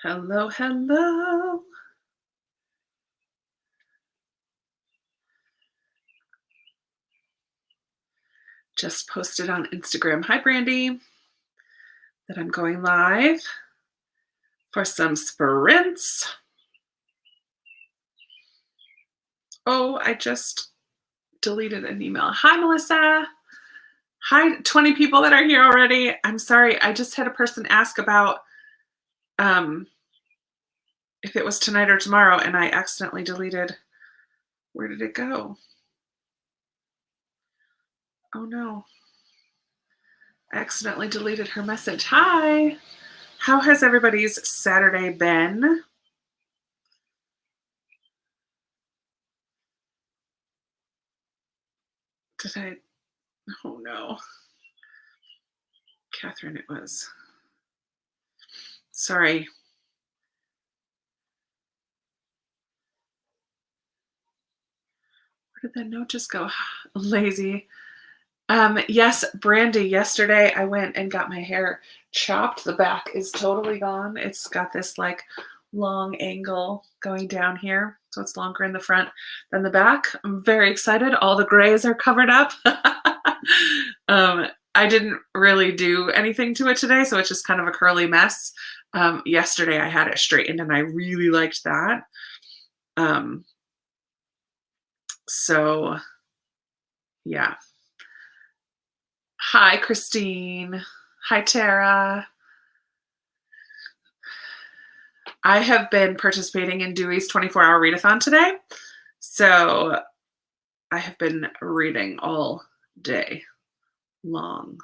Hello, hello. Just posted on Instagram, hi Brandy, that I'm going live for some sprints. Oh, I just deleted an email. Hi, Melissa. Hi, 20 people that are here already. I'm sorry, I just had a person ask about if it was tonight or tomorrow, and I accidentally deleted. Where did it go? Oh no. I accidentally deleted her message. Hi. How has everybody's Saturday been? Did I? Oh no. Catherine, it was. Sorry. Where did that note just go? Lazy. Yes, Brandy, yesterday I went and got my hair chopped. The back is totally gone. It's got this like long angle going down here. So it's longer in the front than the back. I'm very excited. All the grays are covered up. I didn't really do anything to it today, so it's just kind of a curly mess. Yesterday I had it straightened and I really liked that. So yeah. Hi, Christine. Hi, Tara. I have been participating in Dewey's 24-hour readathon today. So I have been reading all day long.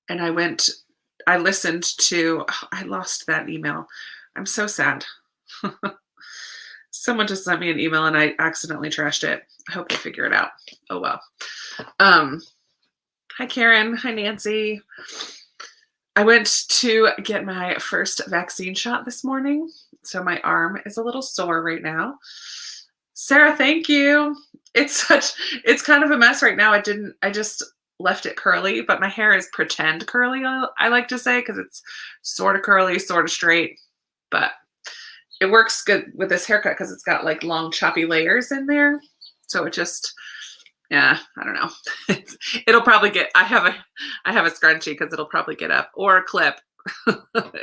And I listened to, I lost that email. I'm so sad. Someone just sent me an email and I accidentally trashed it. I hope they figure it out. Oh well. Hi, Karen. Hi, Nancy. I went to get my first vaccine shot this morning, so my arm is a little sore right now. Sarah, thank you. It's kind of a mess right now. I just left it curly, but my hair is pretend curly, I like to say, because it's sort of curly, sort of straight, but it works good with this haircut because it's got like long choppy layers in there. So it just, yeah, I don't know. It'll probably get, I have a scrunchie because it'll probably get up, or a clip.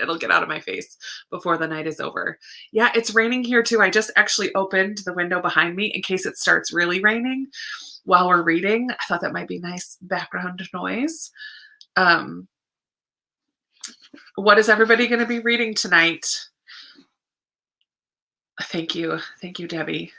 It'll get out of my face before the night is over. Yeah, it's raining here too. I just actually opened the window behind me in case it starts really raining while we're reading. I thought that might be nice background noise. What is everybody going to be reading tonight? Thank you, Debbie.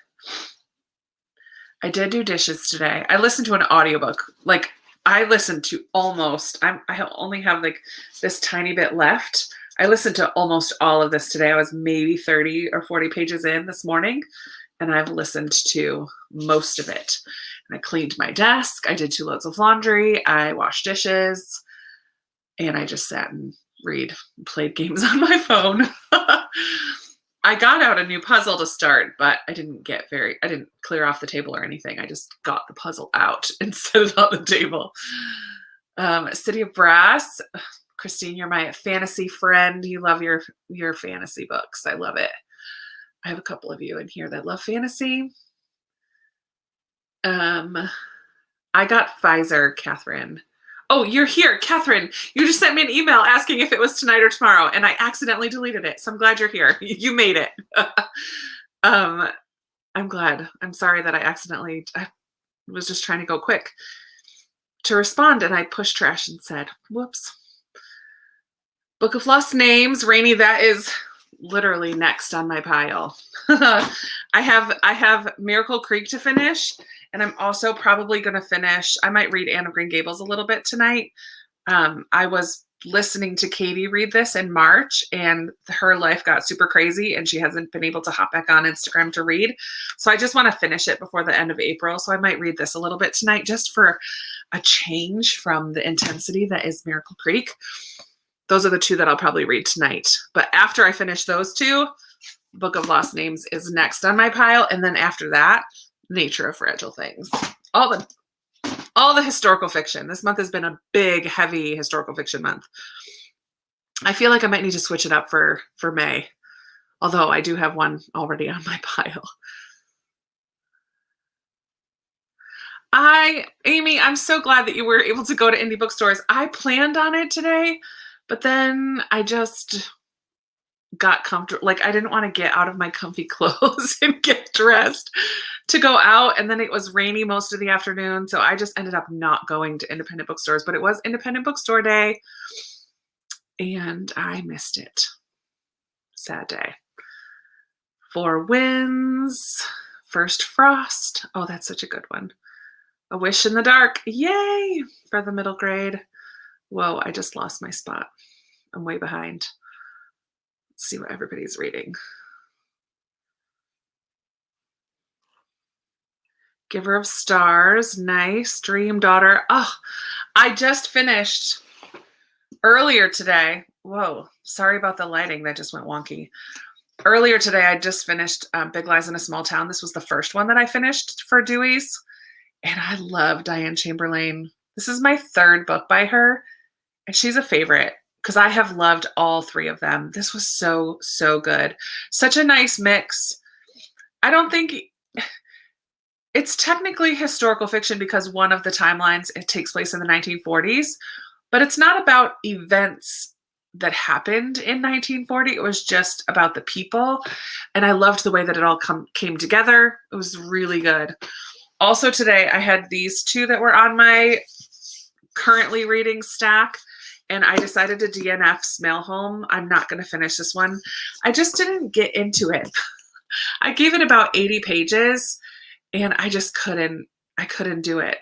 I did do dishes today. I listened to an audiobook. Like, I listened to almost, I only have like this tiny bit left. I listened to almost all of this today. I was maybe 30 or 40 pages in this morning, and I've listened to most of it. And I cleaned my desk. I did 2 loads of laundry. I washed dishes, and I just sat and played games on my phone. I got out a new puzzle to start, but I didn't clear off the table or anything. I just got the puzzle out and set it on the table. City of Brass. Christine, you're my fantasy friend. You love your fantasy books. I love it. I have a couple of you in here that love fantasy. I got Pfizer, Catherine. Oh, you're here, Catherine. You just sent me an email asking if it was tonight or tomorrow, and I accidentally deleted it. So I'm glad you're here. You made it. I'm glad. I'm sorry that I was just trying to go quick to respond, and I pushed trash and said, whoops. Book of Lost Names, Rainy, that is literally next on my pile. I have Miracle Creek to finish. And I'm also probably going to finish, I might read Anne of Green Gables a little bit tonight. I was listening to Katie read this in March, and her life got super crazy, and she hasn't been able to hop back on Instagram to read. So I just want to finish it before the end of April. So I might read this a little bit tonight just for a change from the intensity that is Miracle Creek. Those are the 2 that I'll probably read tonight. But after I finish those 2, Book of Lost Names is next on my pile. And then after that, Nature of Fragile Things. All the historical fiction. This month has been a big, heavy historical fiction month. I feel like I might need to switch it up for May, although I do have one already on my pile. Amy, I'm so glad that you were able to go to indie bookstores. I planned on it today, but then I just got comfortable. Like, I didn't want to get out of my comfy clothes and get dressed to go out. And then it was rainy most of the afternoon. So I just ended up not going to independent bookstores, but it was independent bookstore day and I missed it. Sad day. Four Winds, First Frost. Oh, that's such a good one. A Wish in the Dark. Yay for the middle grade. Whoa, I just lost my spot. I'm way behind. Let's see what everybody's reading. Giver of Stars. Nice. Dream Daughter. Oh, I just finished earlier today. Whoa, sorry about the lighting. That just went wonky. Earlier today, I just finished Big Lies in a Small Town. This was the first one that I finished for Dewey's. And I love Diane Chamberlain. This is my third book by her. And she's a favorite because I have loved all three of them. This was so, so good. Such a nice mix. I don't think it's technically historical fiction because one of the timelines, it takes place in the 1940s, but it's not about events that happened in 1940. It was just about the people. And I loved the way that it all came together. It was really good. Also today, I had these two that were on my currently reading stack, and I decided to DNF Mail Home. I'm not going to finish this one. I just didn't get into it. I gave it about 80 pages, and I just couldn't do it.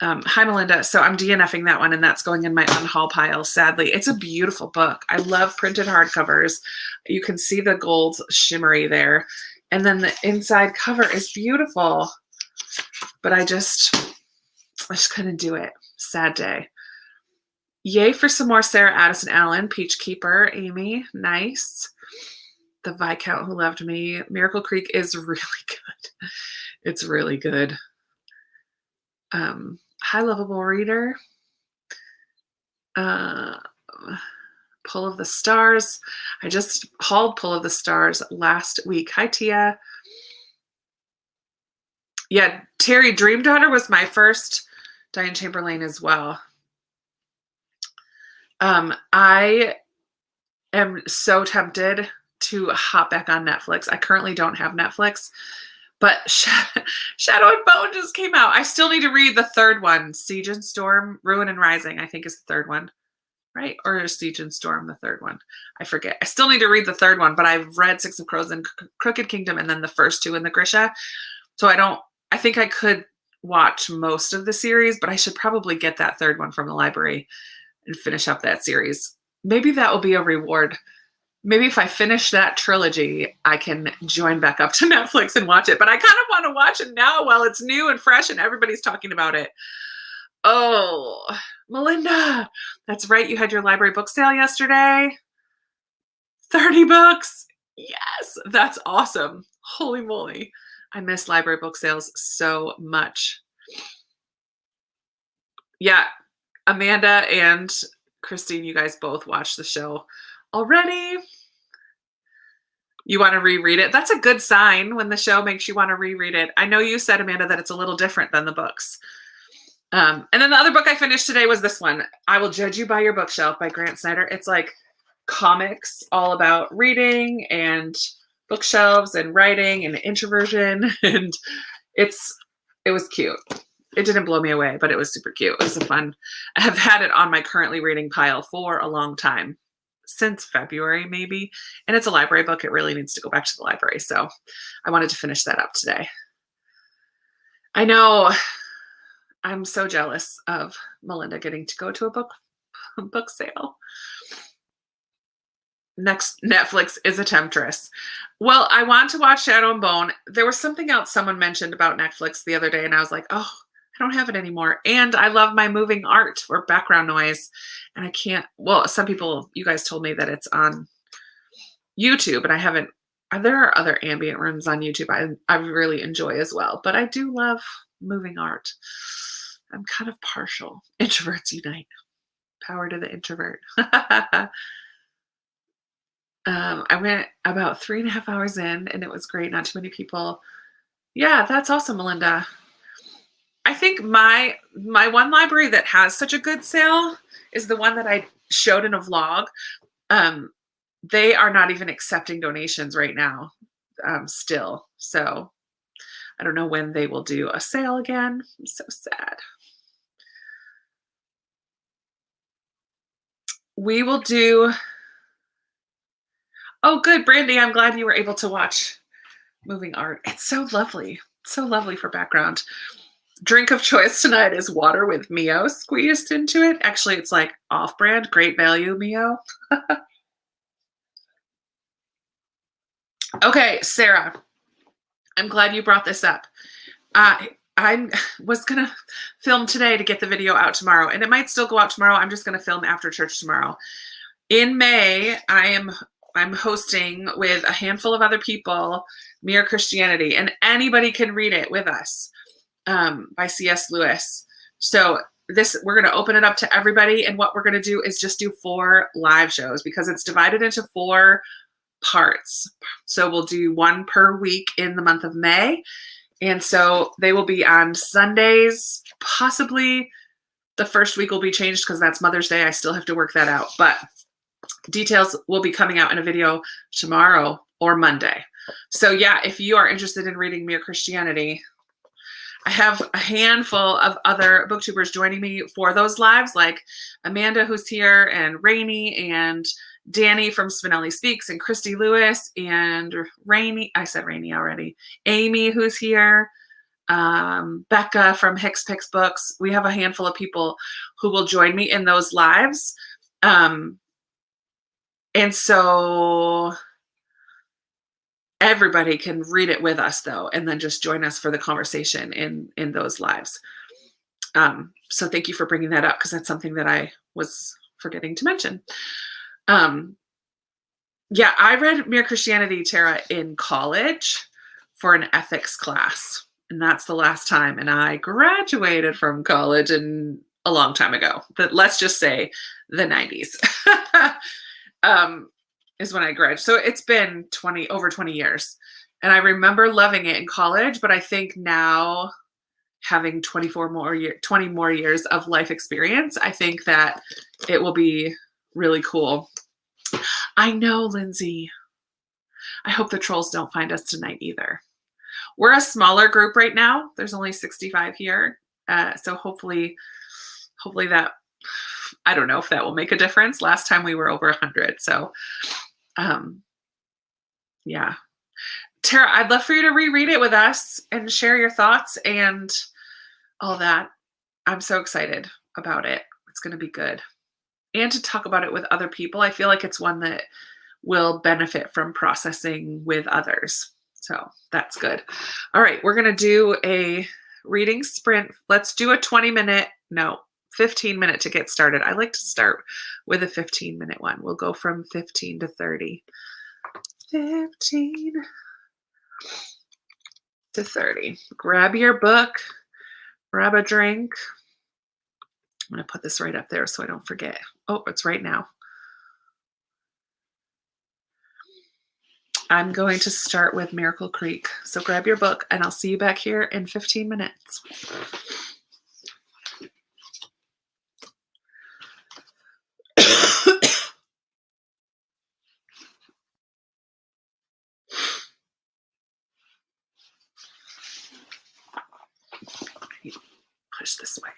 Hi, Melinda. So I'm DNFing that one, and that's going in my unhaul pile, sadly. It's a beautiful book. I love printed hardcovers. You can see the gold shimmery there. And then the inside cover is beautiful. But I just couldn't do it. Sad day. Yay for some more Sarah Addison Allen. Peach Keeper, Amy. Nice. The Viscount Who Loved Me. Miracle Creek is really good. It's really good. High Lovable Reader. Pull of the Stars. I just hauled Pull of the Stars last week. Hi, Tia. Yeah, Terry, Dream Daughter was my first Diane Chamberlain as well. I am so tempted to hop back on Netflix. I currently don't have Netflix, but Shadow and Bone just came out. I still need to read the third one. Siege and Storm, Ruin and Rising, I think is the third one. Right? Or is Siege and Storm the third one? I forget. I still need to read the third one, but I've read Six of Crows and Crooked Kingdom and then the first two in the Grisha. So I think I could watch most of the series, but I should probably get that third one from the library and finish up that series. Maybe that will be a reward. Maybe if I finish that trilogy, I can join back up to Netflix and watch it. But I kind of want to watch it now while it's new and fresh and everybody's talking about it. Oh, Melinda, that's right. You had your library book sale yesterday. 30 books. Yes, that's awesome. Holy moly. I miss library book sales so much. Yeah, Amanda and Christine, you guys both watched the show already. You want to reread it? That's a good sign when the show makes you want to reread it. I know you said, Amanda, that it's a little different than the books. And then the other book I finished today was this one, I Will Judge You by Your Bookshelf by Grant Snyder. It's like comics all about reading and bookshelves and writing and introversion. And it was cute. It didn't blow me away, but it was super cute. It was fun. I have had it on my currently reading pile for a long time, since February maybe. And it's a library book. It really needs to go back to the library. So I wanted to finish that up today. I know. I'm so jealous of Melinda getting to go to a book sale. Next, Netflix is a temptress. Well, I want to watch Shadow and Bone. There was something else someone mentioned about Netflix the other day, and I was like, oh, I don't have it anymore. And I love my moving art or background noise, and I can't. Well, some people, you guys told me that it's on YouTube, and I haven't. There are other ambient rooms on YouTube I really enjoy as well, but I do love moving art. I'm kind of partial. Introverts unite. Power to the introvert. I went about 3.5 hours in, and it was great. Not too many people. Yeah, that's awesome, Melinda. I think my one library that has such a good sale is the one that I showed in a vlog. They are not even accepting donations right now, still. So I don't know when they will do a sale again. I'm so sad. We will do. Oh, good, Brandy. I'm glad you were able to watch moving art. It's so lovely. So lovely for background. Drink of choice tonight is water with Mio squeezed into it. Actually, it's like off-brand, great value Mio. Okay, Sarah, I'm glad you brought this up. I was gonna film today to get the video out tomorrow, and it might still go out tomorrow. I'm just gonna film after church tomorrow. In May, I'm hosting with a handful of other people Mere Christianity, and anybody can read it with us, by C.S. Lewis. So we're going to open it up to everybody, and what we're going to do is just do 4 live shows because it's divided into 4 parts. So we'll do 1 per week in the month of May, and so they will be on Sundays. Possibly the first week will be changed because that's Mother's Day. I still have to work that out, but details will be coming out in a video tomorrow or Monday. So yeah, if you are interested in reading Mere Christianity, I have a handful of other booktubers joining me for those lives, like Amanda, who's here, and Rainey, and Danny from Spinelli Speaks, and Christy Lewis, and Rainey. I said Rainey already. Amy, who's here. Becca from Hicks Picks Books. We have a handful of people who will join me in those lives. And so everybody can read it with us, though, and then just join us for the conversation in those lives. So thank you for bringing that up because that's something that I was forgetting to mention. Yeah, I read Mere Christianity, Tara, in college for an ethics class, and that's the last time. And I graduated from college a long time ago, but let's just say the 90s. Is when I graduated. So it's been over 20 years. And I remember loving it in college, but I think now having 20 more years of life experience, I think that it will be really cool. I know, Lindsay. I hope the trolls don't find us tonight either. We're a smaller group right now. There's only 65 here. So hopefully that, I don't know if that will make a difference. Last time we were over 100. So yeah. Tara, I'd love for you to reread it with us and share your thoughts and all that. I'm so excited about it. It's going to be good. And to talk about it with other people. I feel like it's one that will benefit from processing with others. So that's good. All right, we're going to do a reading sprint. Let's do a 15-minute to get started. I like to start with a 15-minute one. We'll go from 15 to 30. 15 to 30. Grab your book, grab a drink. I'm going to put this right up there so I don't forget. Oh, it's right now. I'm going to start with Miracle Creek. So grab your book and I'll see you back here in 15 minutes. Push this way.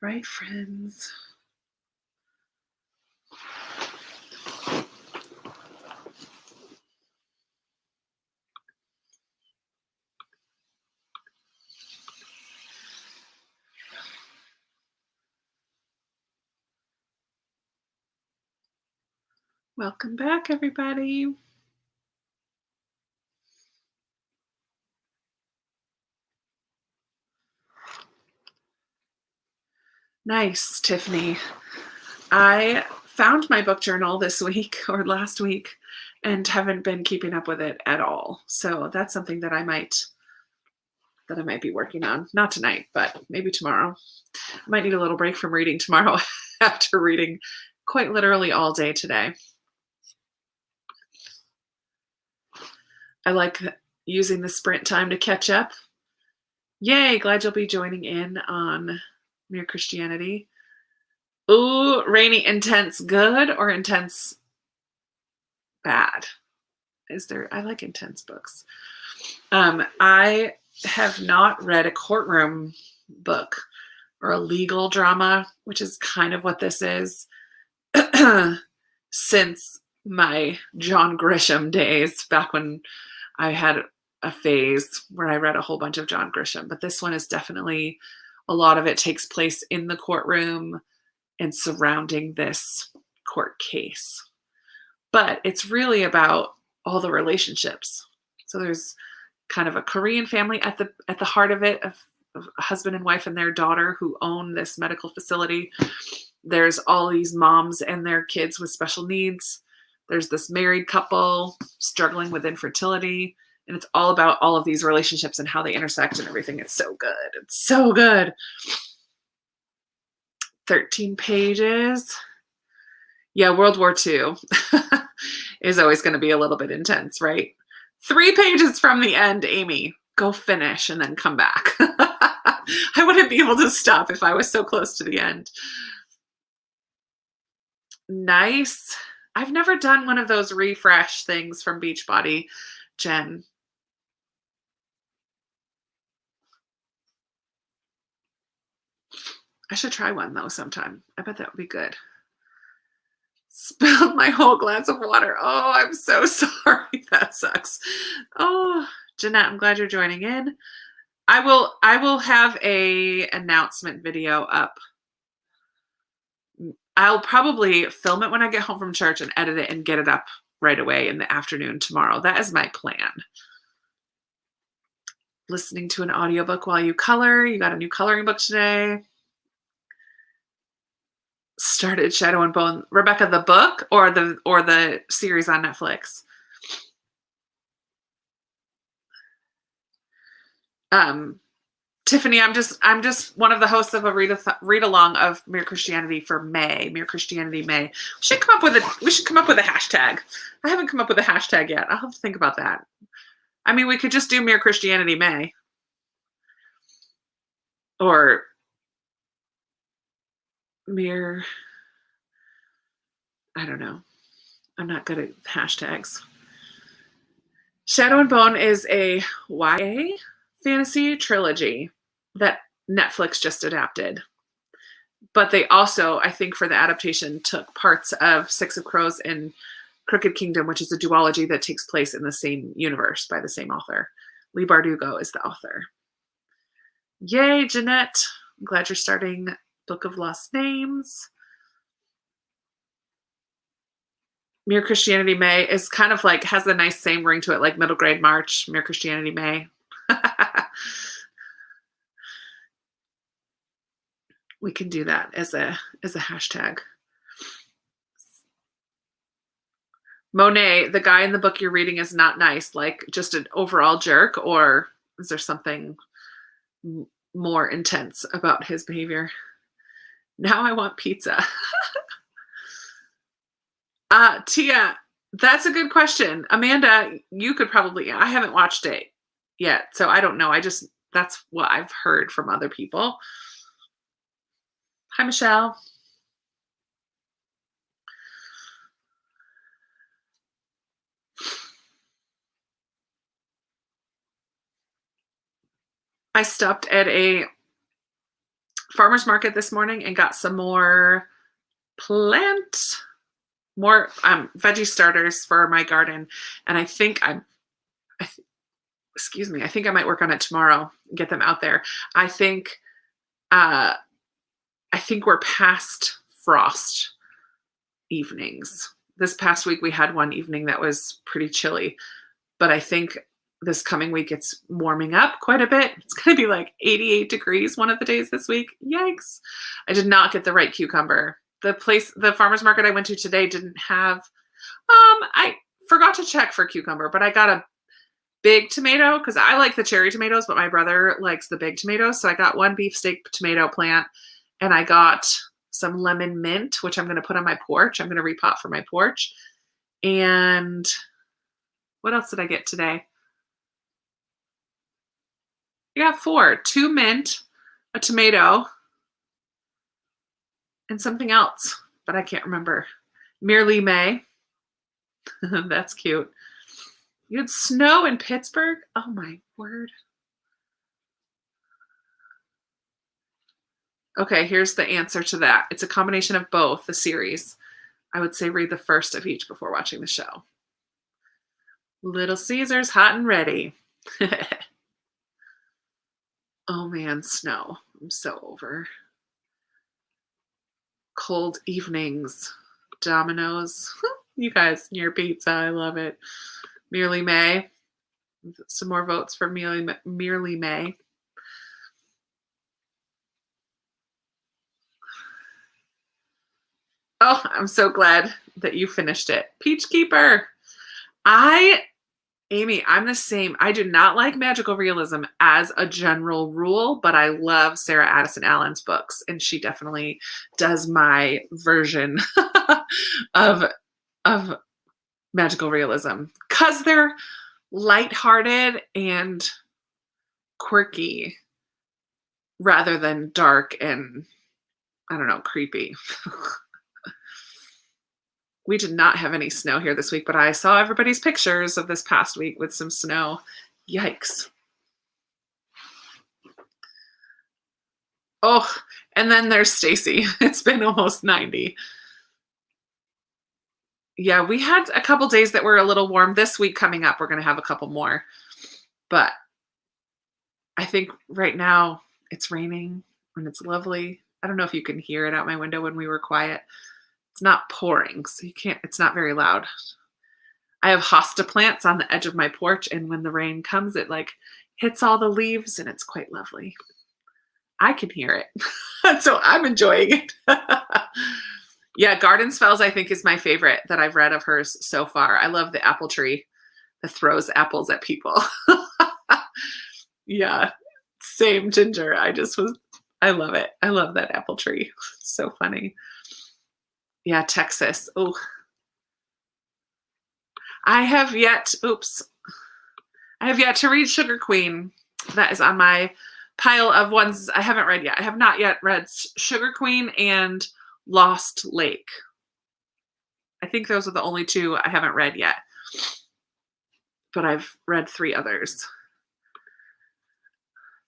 Right, friends. Welcome back, everybody. Nice, Tiffany. I found my book journal this week or last week and haven't been keeping up with it at all. So that's something that I might be working on. Not tonight, but maybe tomorrow. I might need a little break from reading tomorrow after reading quite literally all day today. I like using the sprint time to catch up. Yay, glad you'll be joining in on Mere Christianity. Ooh, Rainy, intense good or intense bad? I like intense books. I have not read a courtroom book or a legal drama, which is kind of what this is, since my John Grisham days, back when I had a phase where I read a whole bunch of John Grisham. But this one is definitely, a lot of it takes place in the courtroom and surrounding this court case. But it's really about all the relationships. So there's kind of a Korean family at the heart of it, of a husband and wife and their daughter who own this medical facility. There's all these moms and their kids with special needs. There's this married couple struggling with infertility. And it's all about all of these relationships and how they intersect and everything. It's so good. It's so good. 13 pages. Yeah, World War II is always going to be a little bit intense, right? 3 pages from the end, Amy. Go finish and then come back. I wouldn't be able to stop if I was so close to the end. Nice. I've never done one of those refresh things from Beachbody, Jen. I should try one though sometime. I bet that would be good. Spilled my whole glass of water. Oh, I'm so sorry. That sucks. Oh, Jeanette, I'm glad you're joining in. I will have a announcement video up. I'll probably film it when I get home from church and edit it and get it up right away in the afternoon tomorrow. That is my plan. Listening to an audiobook while you color. You got a new coloring book today. Started Shadow and Bone. Rebecca, the book or the series on Netflix? Tiffany, I'm just one of the hosts of a read along of Mere Christianity for May. Mere Christianity May. We should come up with a hashtag. I haven't come up with a hashtag yet. I'll have to think about that. I mean, we could just do Mere Christianity May. or mere, I don't know. I'm not good at hashtags. Shadow and Bone is a YA fantasy trilogy that Netflix just adapted. But they also, I think for the adaptation, took parts of Six of Crows and Crooked Kingdom, which is a duology that takes place in the same universe by the same author. Leigh Bardugo is the author. Yay, Jeanette. I'm glad you're starting Book of Lost Names. Mere Christianity May is kind of like, has a nice same ring to it, like Middle Grade March, Mere Christianity May. We can do that as a hashtag. Monet, the guy in the book you're reading is not nice, like just an overall jerk, or is there something more intense about his behavior? Now I want pizza. Tia, that's a good question. Amanda, you could probably, I haven't watched it yet, so I don't know. That's what I've heard from other people. Hi, Michelle. I stopped at a farmer's market this morning and got some more veggie starters for my garden. And I think I think I might work on it tomorrow and get them out there. I think we're past frost evenings. This past week we had one evening that was pretty chilly, but I think this coming week it's warming up quite a bit. It's going to be like 88 degrees one of the days this week. Yikes. I did not get the right cucumber. The farmer's market I went to today didn't have, I forgot to check for cucumber, but I got a big tomato because I like the cherry tomatoes, but my brother likes the big tomatoes. So I got one beefsteak tomato plant and I got some lemon mint, which I'm going to put on my porch. I'm going to repot for my porch. And what else did I get today? I got 4, 2 mint, a tomato, and something else, but I can't remember. Merely May. That's cute. You had snow in Pittsburgh? Oh my word. Okay, here's the answer to that. It's a combination of both, the series. I would say read the first of each before watching the show. Little Caesars, hot and ready. Oh man, snow. I'm so over. Cold evenings. Dominoes. You guys, your pizza. I love it. Merely May. Some more votes for Merely May. Oh, I'm so glad that you finished it. Peach Keeper. Amy, I'm the same. I do not like magical realism as a general rule, but I love Sarah Addison Allen's books, and she definitely does my version of magical realism because they're lighthearted and quirky rather than dark and, I don't know, creepy. We did not have any snow here this week, but I saw everybody's pictures of this past week with some snow. Yikes. Oh, and then there's Stacy. It's been almost 90. Yeah, we had a couple days that were a little warm. This week coming up, we're going to have a couple more. But I think right now it's raining and it's lovely. I don't know if you can hear it out my window when we were quiet. It's not pouring, so it's not very loud. I have hosta plants on the edge of my porch, and when the rain comes, it like hits all the leaves, and it's quite lovely. I can hear it, so I'm enjoying it. Yeah, Garden Spells, I think, is my favorite that I've read of hers so far. I love the apple tree that throws apples at people. Yeah, same, Ginger. I love it. I love that apple tree. It's so funny. Yeah, Texas. Oh, I have yet to read Sugar Queen. That is on my pile of ones I haven't read yet. I have not yet read Sugar Queen and Lost Lake. I think those are the only two I haven't read yet. But I've read 3 others.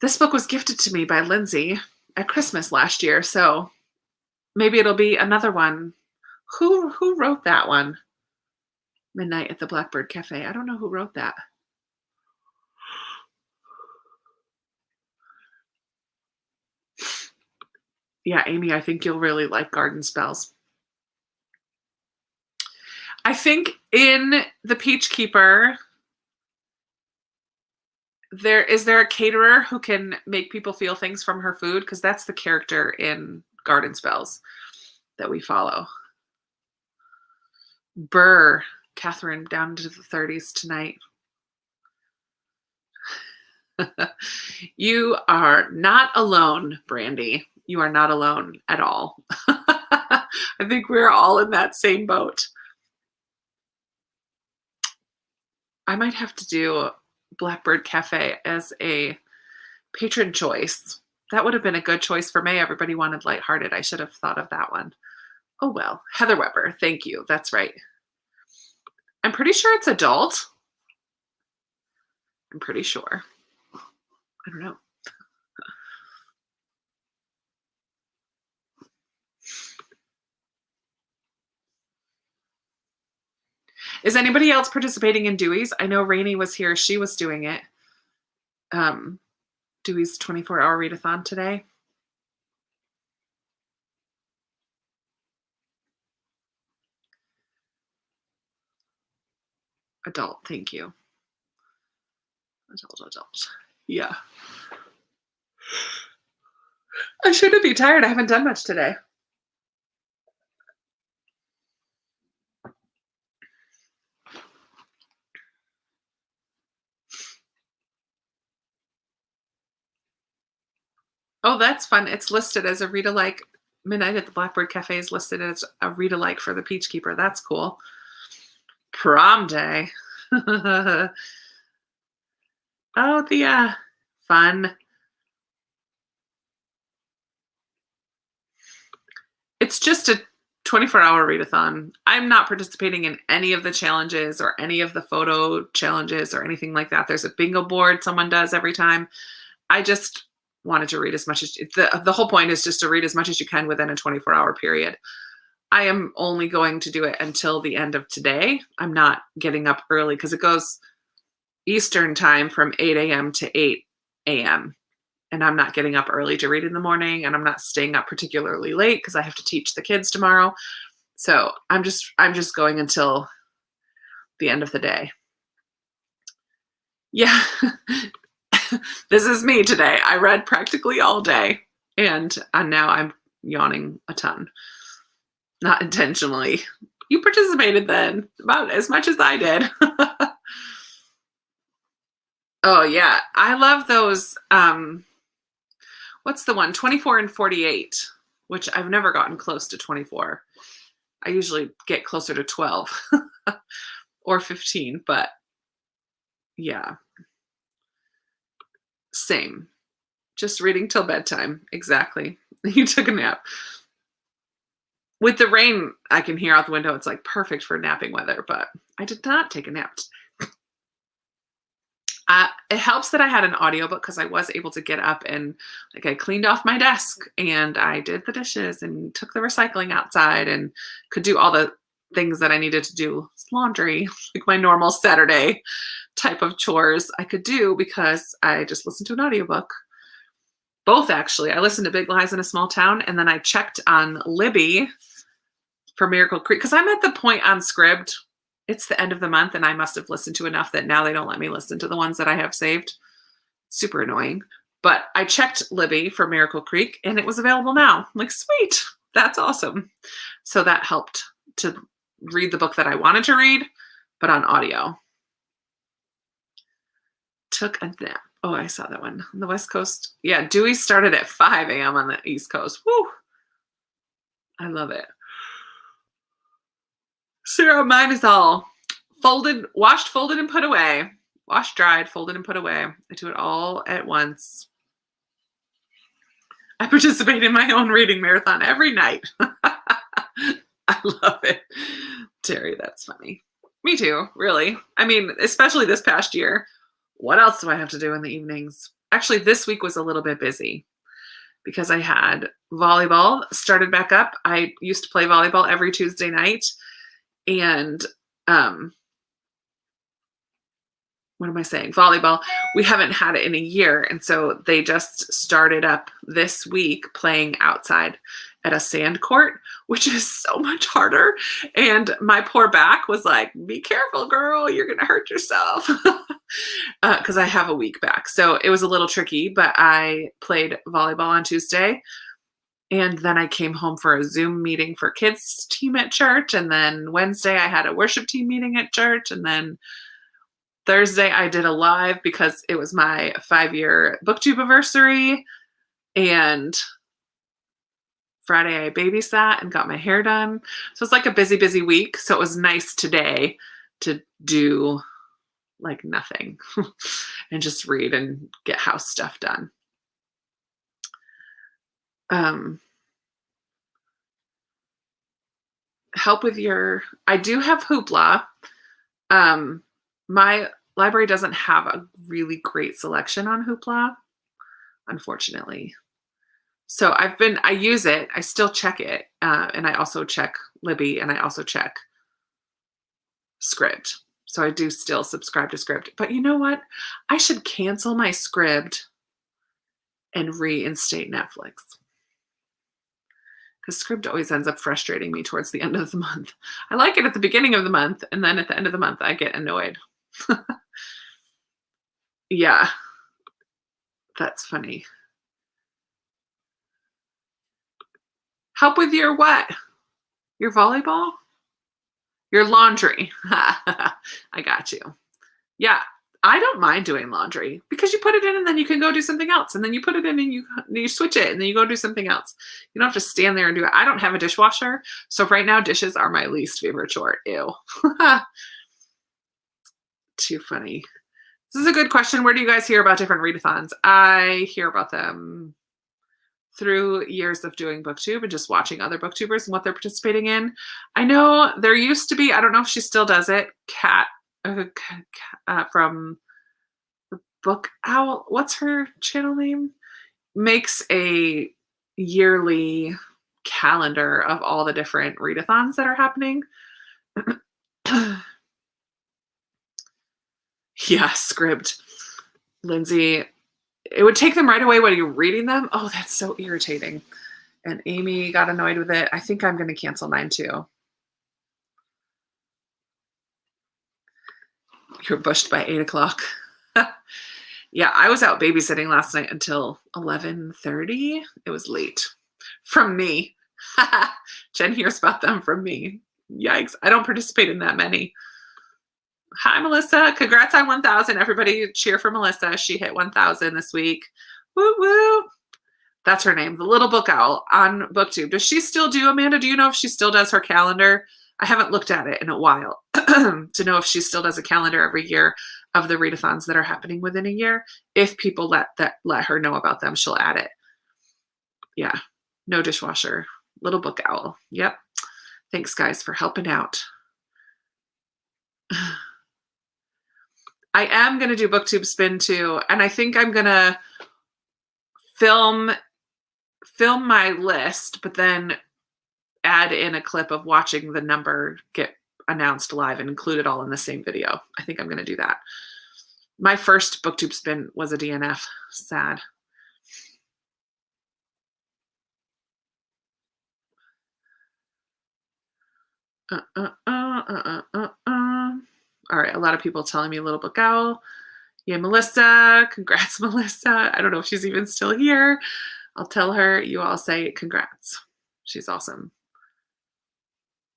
This book was gifted to me by Lindsay at Christmas last year, so maybe it'll be another one. Who wrote that one? Midnight at the Blackbird Cafe. I don't know who wrote that. Yeah, Amy, I think you'll really like Garden Spells. I think in The Peach Keeper, is there a caterer who can make people feel things from her food? Because that's the character in Garden Spells that we follow. Burr, Catherine, down to the 30s tonight. You are not alone, Brandy. You are not alone at all. I think we're all in that same boat. I might have to do Blackbird Cafe as a patron choice. That would have been a good choice for May. Everybody wanted lighthearted. I should have thought of that one. Oh well. Heather Weber. Thank you. That's right. I'm pretty sure it's adult. I'm pretty sure. I don't know. Is anybody else participating in Dewey's? I know Rainey was here. She was doing it. Dewey's 24-hour readathon today. Adult, thank you. Adult. Yeah. I shouldn't be tired. I haven't done much today. Oh, that's fun. It's listed as a read-alike. Midnight at the Blackbird Cafe is listed as a read-alike for The Peach Keeper. That's cool. Prom day. Oh, Thea. Fun. It's just a 24-hour readathon. I'm not participating in any of the challenges or any of the photo challenges or anything like that. There's a bingo board someone does every time. I just wanted to read as much as the whole point is just to read as much as you can within a 24-hour period. I am only going to do it until the end of today. I'm not getting up early because it goes Eastern time from 8 a.m. to 8 a.m. And I'm not getting up early to read in the morning, and I'm not staying up particularly late because I have to teach the kids tomorrow. So I'm just going until the end of the day. Yeah. This is me today. I read practically all day, and now I'm yawning a ton. Not intentionally. You participated then about as much as I did. Oh, yeah. I love those. What's the one? 24 and 48, which I've never gotten close to 24. I usually get closer to 12 or 15, but yeah. Same. Just reading till bedtime. Exactly. You took a nap. With the rain, I can hear out the window. It's like perfect for napping weather, but I did not take a nap. It helps that I had an audiobook because I was able to get up and I cleaned off my desk and I did the dishes and took the recycling outside and could do all the things that I needed to do. Laundry, like my normal Saturday type of chores I could do because I just listened to an audiobook. Both, actually. I listened to Big Lies in a Small Town, and then I checked on Libby for Miracle Creek because I'm at the point on Scribd. It's the end of the month, and I must have listened to enough that now they don't let me listen to the ones that I have saved. Super annoying. But I checked Libby for Miracle Creek, and it was available now. I'm like, sweet. That's awesome. So that helped to read the book that I wanted to read, but on audio. Took a nap. Oh, I saw that one. On the West Coast. Yeah, Dewey started at 5 a.m. on the East Coast. Woo! I love it. Sarah, mine is all folded, washed, folded, and put away. Washed, dried, folded, and put away. I do it all at once. I participate in my own reading marathon every night. I love it. Terry, that's funny. Me too, really. I mean, especially this past year. What else do I have to do in the evenings? Actually, this week was a little bit busy because I had volleyball started back up. I used to play volleyball every Tuesday night. And what am I saying? Volleyball. We haven't had it in a year. And so they just started up this week playing outside at a sand court, which is so much harder. And my poor back was like, be careful, girl. You're going to hurt yourself. Because I have a weak back. So it was a little tricky, but I played volleyball on Tuesday. And then I came home for a Zoom meeting for kids team at church. And then Wednesday I had a worship team meeting at church. And then Thursday I did a live because it was my 5-year Booktube anniversary. And Friday I babysat and got my hair done. So it's like a busy, busy week. So it was nice today to do like nothing and just read and get house stuff done. Help with your, I do have Hoopla. My library doesn't have a really great selection on Hoopla, unfortunately. So I use it. I still check it. And I also check Libby and I also check Scribd. So I do still subscribe to Scribd. But you know what? I should cancel my Scribd and reinstate Netflix. Because Scribd always ends up frustrating me towards the end of the month. I like it at the beginning of the month, and then at the end of the month, I get annoyed. Yeah, that's funny. Help with your what? Your volleyball? Your laundry. I got you. Yeah, I don't mind doing laundry because you put it in and then you can go do something else. And then you put it in and you switch it and then you go do something else. You don't have to stand there and do it. I don't have a dishwasher. So right now, dishes are my least favorite chore. Ew. Too funny. This is a good question. Where do you guys hear about different readathons? I hear about them through years of doing Booktube and just watching other Booktubers and what they're participating in. I know there used to be, I don't know if she still does it, Kat from the Book Owl, what's her channel name? Makes a yearly calendar of all the different readathons that are happening. Yeah, Scribd. Lindsay, it would take them right away when you're reading them. Oh, that's so irritating. And Amy got annoyed with it. I think I'm going to cancel mine too. You're bushed by 8 o'clock. Yeah, I was out babysitting last night until 11:30. It was late. From me. Jen hears about them from me. Yikes. I don't participate in that many. Hi, Melissa. Congrats on 1,000. Everybody cheer for Melissa. She hit 1,000 this week. Woo woo. That's her name, the Little Book Owl on Booktube. Does she still do, Amanda? Do you know if she still does her calendar? I haven't looked at it in a while to know if she still does a calendar every year of the readathons that are happening within a year. If people let her know about them, she'll add it. Yeah, no dishwasher. Little Book Owl. Yep. Thanks, guys, for helping out. I am going to do Booktube Spin too, and I think I'm going to film my list, but then add in a clip of watching the number get announced live and include it all in the same video. I think I'm going to do that. My first Booktube Spin was a DNF. Sad. All right, a lot of people telling me Little Book Owl. Yeah, Melissa. Congrats, Melissa. I don't know if she's even still here. I'll tell her. You all say congrats. She's awesome.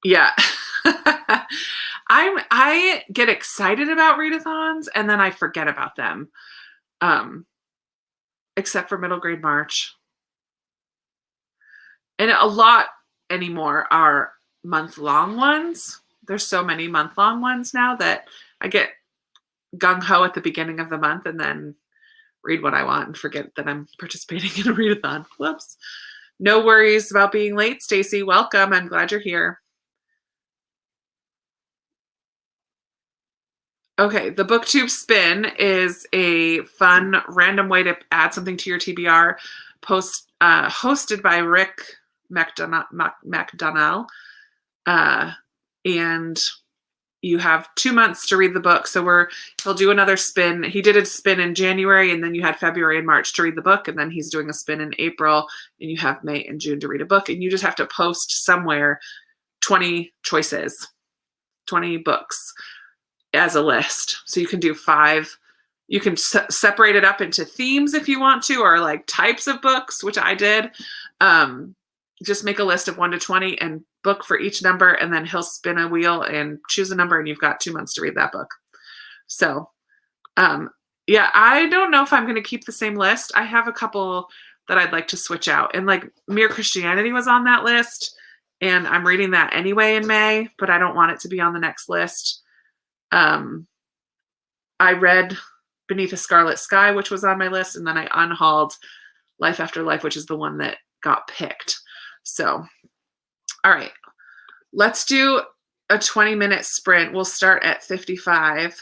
Yeah. I get excited about readathons and then I forget about them. Except for Middle Grade March. And a lot anymore are month-long ones. There's so many month-long ones now that I get gung-ho at the beginning of the month and then read what I want and forget that I'm participating in a readathon. Whoops. No worries about being late, Stacy. Welcome. I'm glad you're here. Okay, the Booktube Spin is a fun, random way to add something to your TBR. Hosted by Rick McDonnell. And you have 2 months to read the book. So he'll do another spin. He did a spin in January, and then you had February and March to read the book, and then he's doing a spin in April, and you have May and June to read a book, and you just have to post somewhere 20 choices, 20 books as a list. So you can do 5. You can separate it up into themes if you want to, or like types of books, which I did. Just make a list of 1 to 20 and book for each number, and then he'll spin a wheel and choose a number, and you've got 2 months to read that book. So, yeah, I don't know if I'm going to keep the same list. I have a couple that I'd like to switch out, and like Mere Christianity was on that list, and I'm reading that anyway in May, but I don't want it to be on the next list. I read Beneath a Scarlet Sky, which was on my list, and then I unhauled Life After Life, which is the one that got picked. So, all right, let's do a 20-minute sprint. We'll start at 55.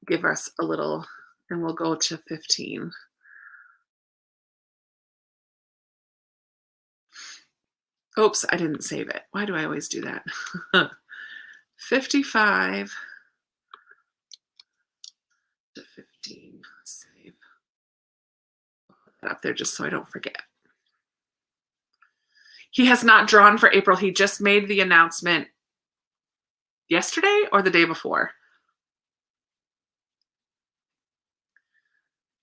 Give us a little, and we'll go to 15. Oops, I didn't save it. Why do I always do that? 55 to 15. Save. I'll put that up there just so I don't forget. He has not drawn for April. He just made the announcement yesterday or the day before.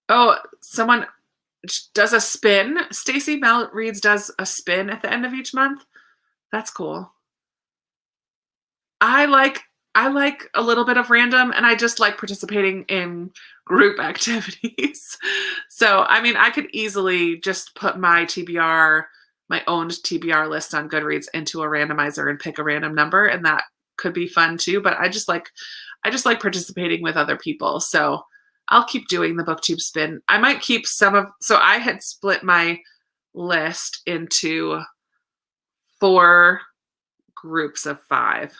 Oh, someone does a spin. Stacy Mel Reads does a spin at the end of each month. That's cool. I like a little bit of random, and I just like participating in group activities. So, I mean, I could easily just put my owned TBR list on Goodreads into a randomizer and pick a random number, and that could be fun too. But I just like participating with other people. So I'll keep doing the Booktube Spin. I might keep so I had split my list into 4 groups of 5.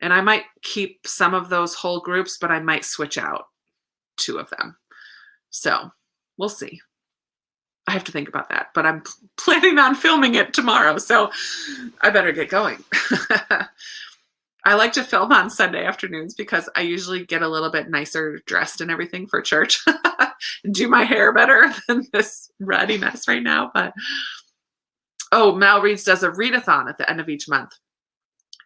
And I might keep some of those whole groups, but I might switch out 2 of them. So we'll see. I have to think about that, but I'm planning on filming it tomorrow, so I better get going. I like to film on Sunday afternoons because I usually get a little bit nicer dressed and everything for church and do my hair better than this ratty mess right now. But oh, Mal Reads does a readathon at the end of each month.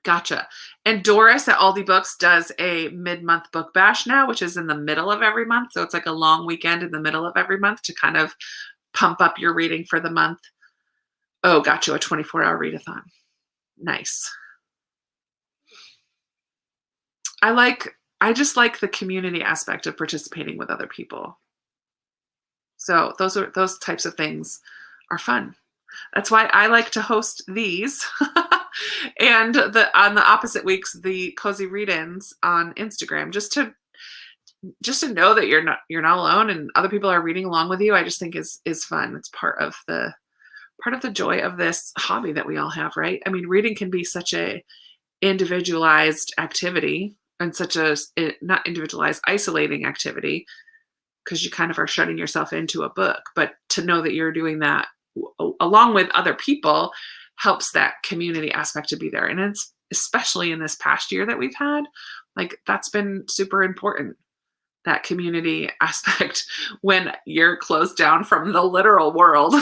Gotcha. And Doris at Aldi Books does a mid-month book bash now, which is in the middle of every month. So it's like a long weekend in the middle of every month to kind of pump up your reading for the month. Oh, got you, a 24-hour readathon. Nice. I just like the community aspect of participating with other people. So those types of things are fun. That's why I like to host these. And on the opposite weeks, the cozy read-ins on Instagram, just to know that you're not alone and other people are reading along with you. I just think is fun. It's part of the joy of this hobby that we all have, right? I mean, reading can be such a individualized activity and such a not individualized, isolating activity, because you kind of are shutting yourself into a book. But to know that you're doing that along with other people helps that community aspect to be there. And it's especially in this past year that we've had, like, that's been super important, that community aspect when you're closed down from the literal world.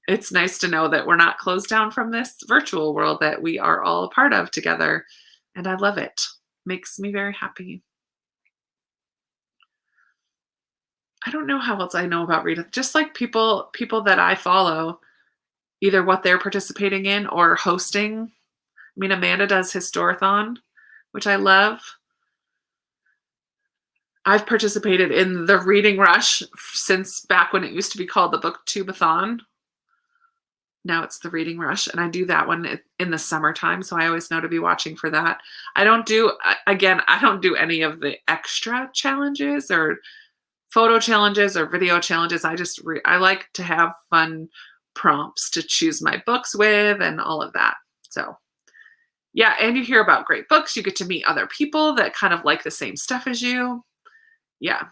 It's nice to know that we're not closed down from this virtual world that we are all a part of together. And I love it. Makes me very happy. I don't know how else I know about reading. Just like people that I follow, either what they're participating in or hosting. I mean, Amanda does Historathon, which I love. I've participated in the Reading Rush since back when it used to be called the Booktubeathon. Now it's the Reading Rush, and I do that one in the summertime, so I always know to be watching for that. I don't do, again, I don't do any of the extra challenges or photo challenges or video challenges. I like to have fun prompts to choose my books with and all of that. So yeah, and you hear about great books. You get to meet other people that kind of like the same stuff as you. Yeah,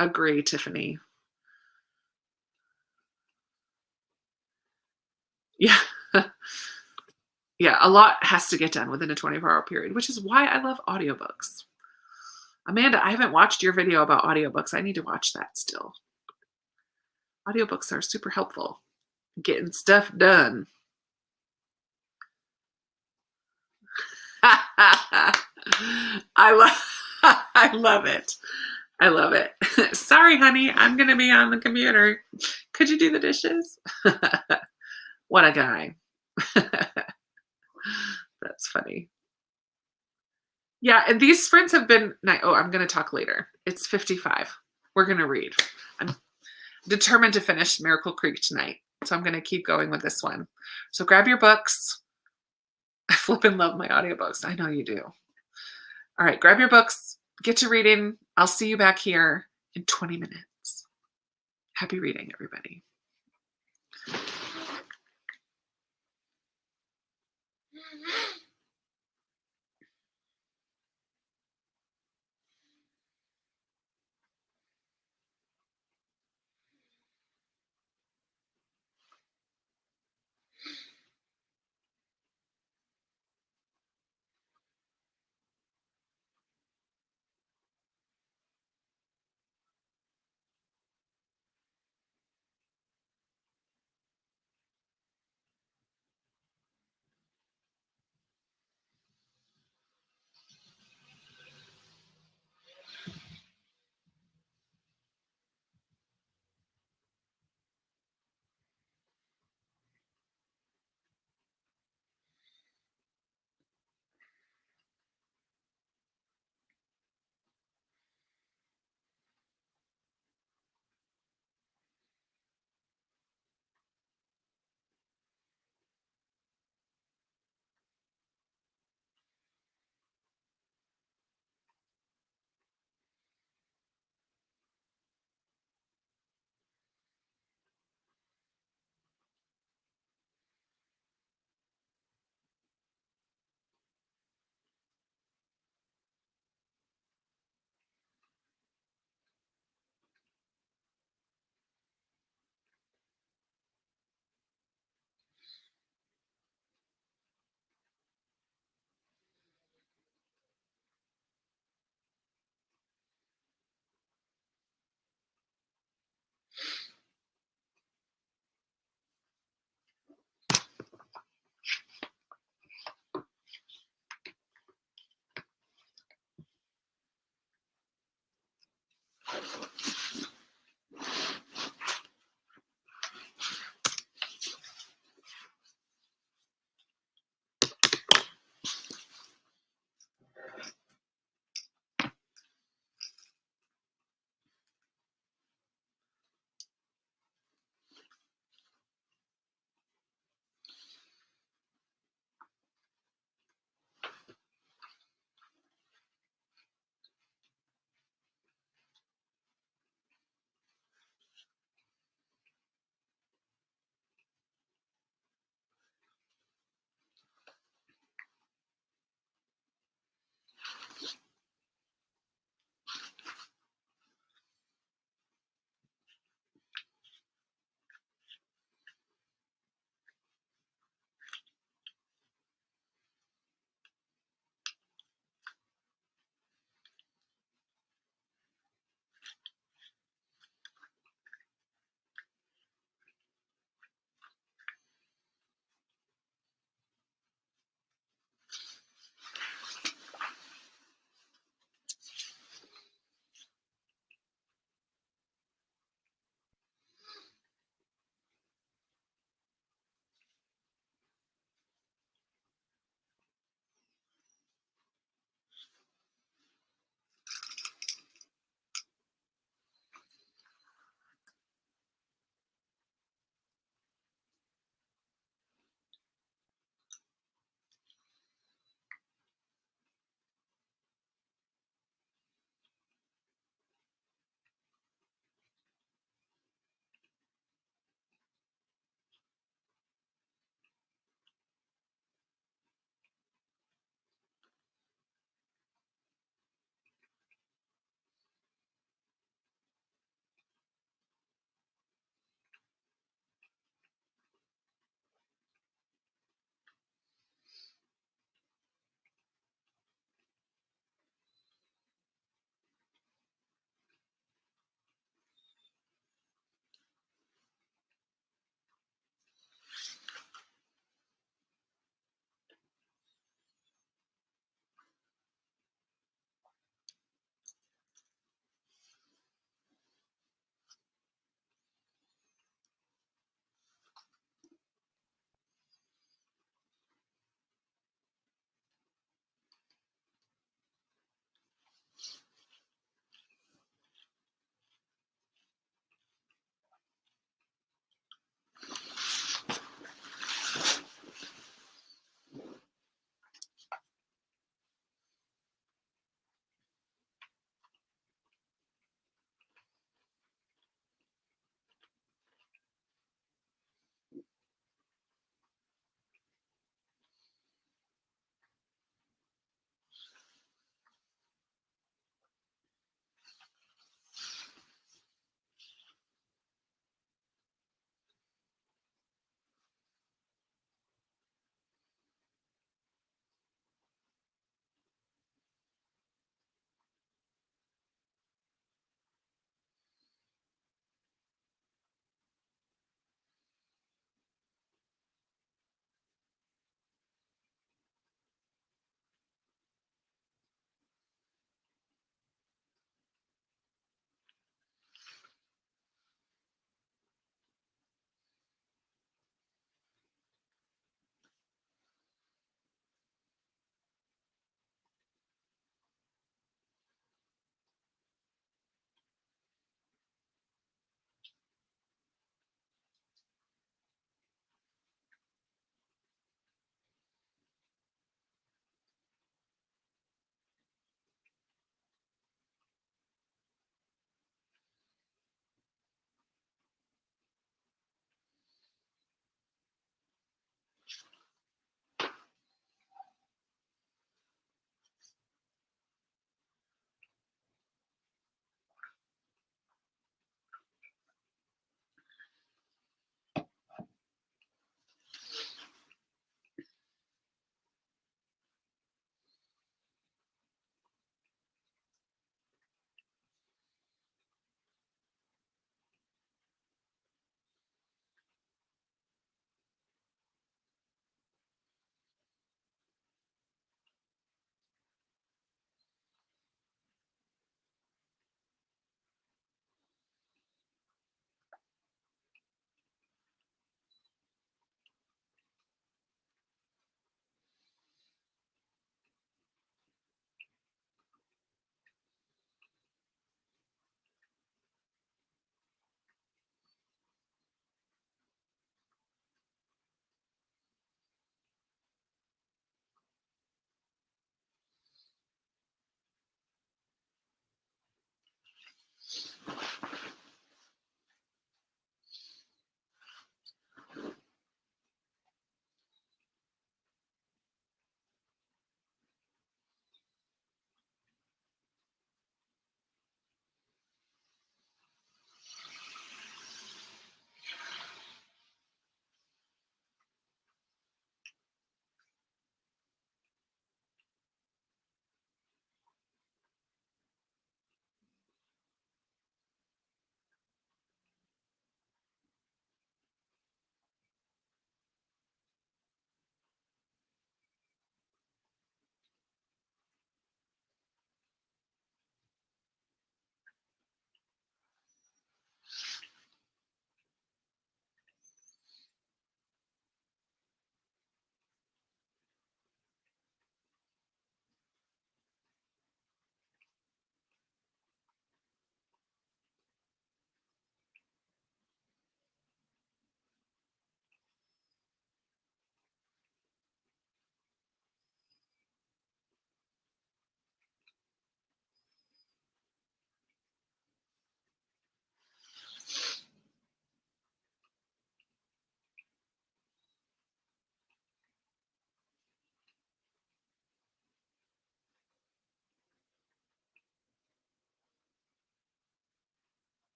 agree, Tiffany. Yeah. Yeah, a lot has to get done within a 24-hour period, which is why I love audiobooks. Amanda, I haven't watched your video about audiobooks. I need to watch that still. Audiobooks are super helpful. Getting stuff done. I love it. I love it. Sorry, honey, I'm going to be on the computer. Could you do the dishes? What a guy. That's funny. Yeah, and these sprints have been, I'm going to talk later. It's 55. We're going to read. I'm determined to finish Miracle Creek tonight, so I'm going to keep going with this one. So grab your books. I flippin' love my audiobooks. I know you do. All right, grab your books. Get to reading. I'll see you back here in 20 minutes. Happy reading, everybody.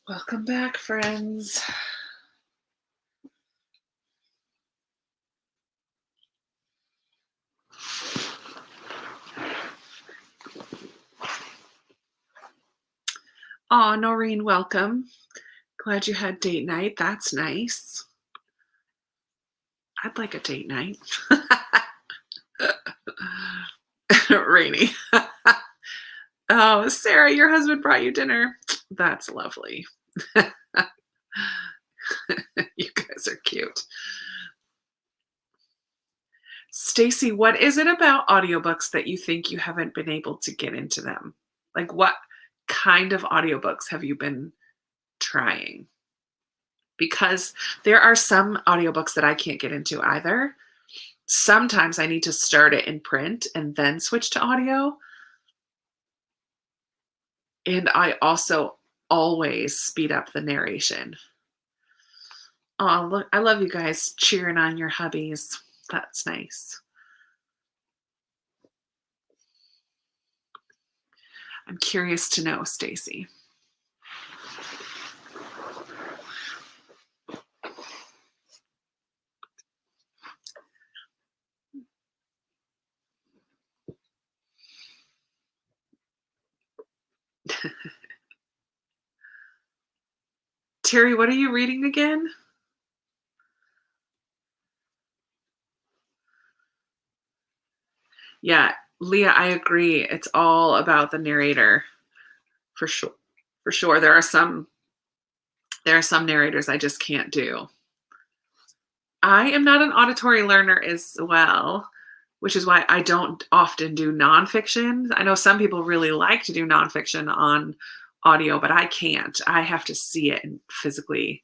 Welcome back, friends. Aw, Noreen, welcome. Glad you had date night. That's nice. I'd like a date night. Rainy. Oh, Sarah, your husband brought you dinner. That's lovely. You guys are cute. Stacy, what is it about audiobooks that you think you haven't been able to get into them? Like, what kind of audiobooks have you been trying? Because there are some audiobooks that I can't get into either. Sometimes I need to start it in print and then switch to audio. And I also always speed up the narration. Oh, look, I love you guys cheering on your hubbies. That's nice. I'm curious to know, Stacy. Terry, what are you reading again? Yeah, Leah, I agree. It's all about the narrator, for sure. For sure, there are some narrators I just can't do. I am not an auditory learner as well, which is why I don't often do nonfiction. I know some people really like to do nonfiction on audio, but I can't. I have to see it and physically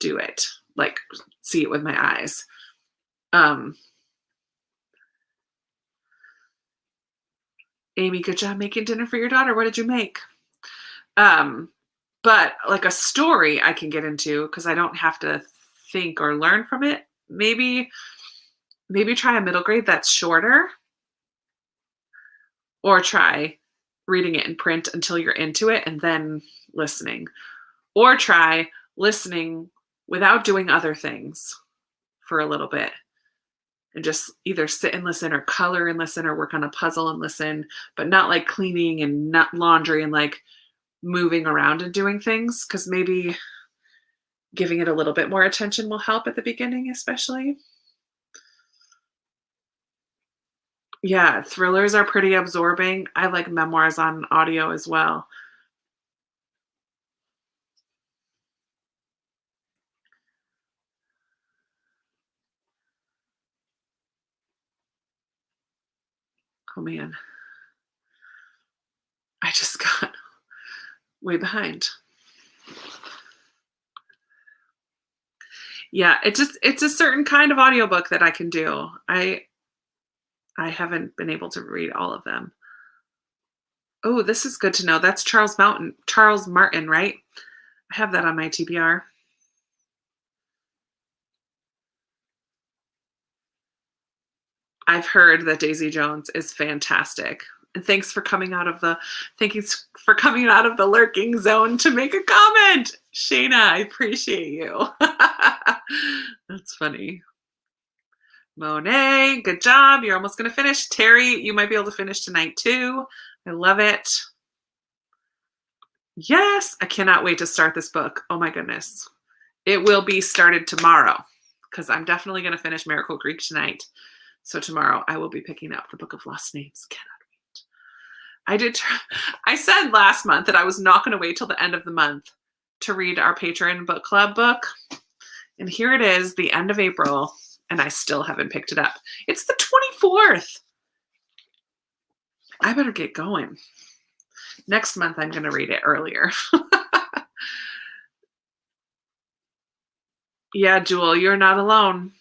do it, like see it with my eyes. Amy, good job making dinner for your daughter. What did you make? But like a story I can get into because I don't have to think or learn from it. Maybe try a middle grade that's shorter, or try reading it in print until you're into it and then listening, or try listening without doing other things for a little bit and just either sit and listen or color and listen or work on a puzzle and listen, but not like cleaning and not laundry and like moving around and doing things, because maybe giving it a little bit more attention will help at the beginning, especially. Yeah, thrillers are pretty absorbing. I like memoirs on audio as well. Oh man, I just got way behind. Yeah, it's a certain kind of audiobook that I can do. I haven't been able to read all of them. Oh, this is good to know. That's Charles Martin, right? I have that on my TBR. I've heard that Daisy Jones is fantastic. And thanks for coming out of the lurking zone to make a comment. Shayna, I appreciate you. That's funny. Monet, good job. You're almost going to finish. Terry, you might be able to finish tonight too. I love it. Yes, I cannot wait to start this book. Oh my goodness. It will be started tomorrow because I'm definitely going to finish Miracle Creek tonight. So tomorrow I will be picking up the Book of Lost Names. Cannot wait. I said last month that I was not going to wait till the end of the month to read our Patreon book club book. And here it is, the end of April, and I still haven't picked it up. It's the 24th. I better get going. Next month, I'm going to read it earlier. Yeah, Jewel, you're not alone.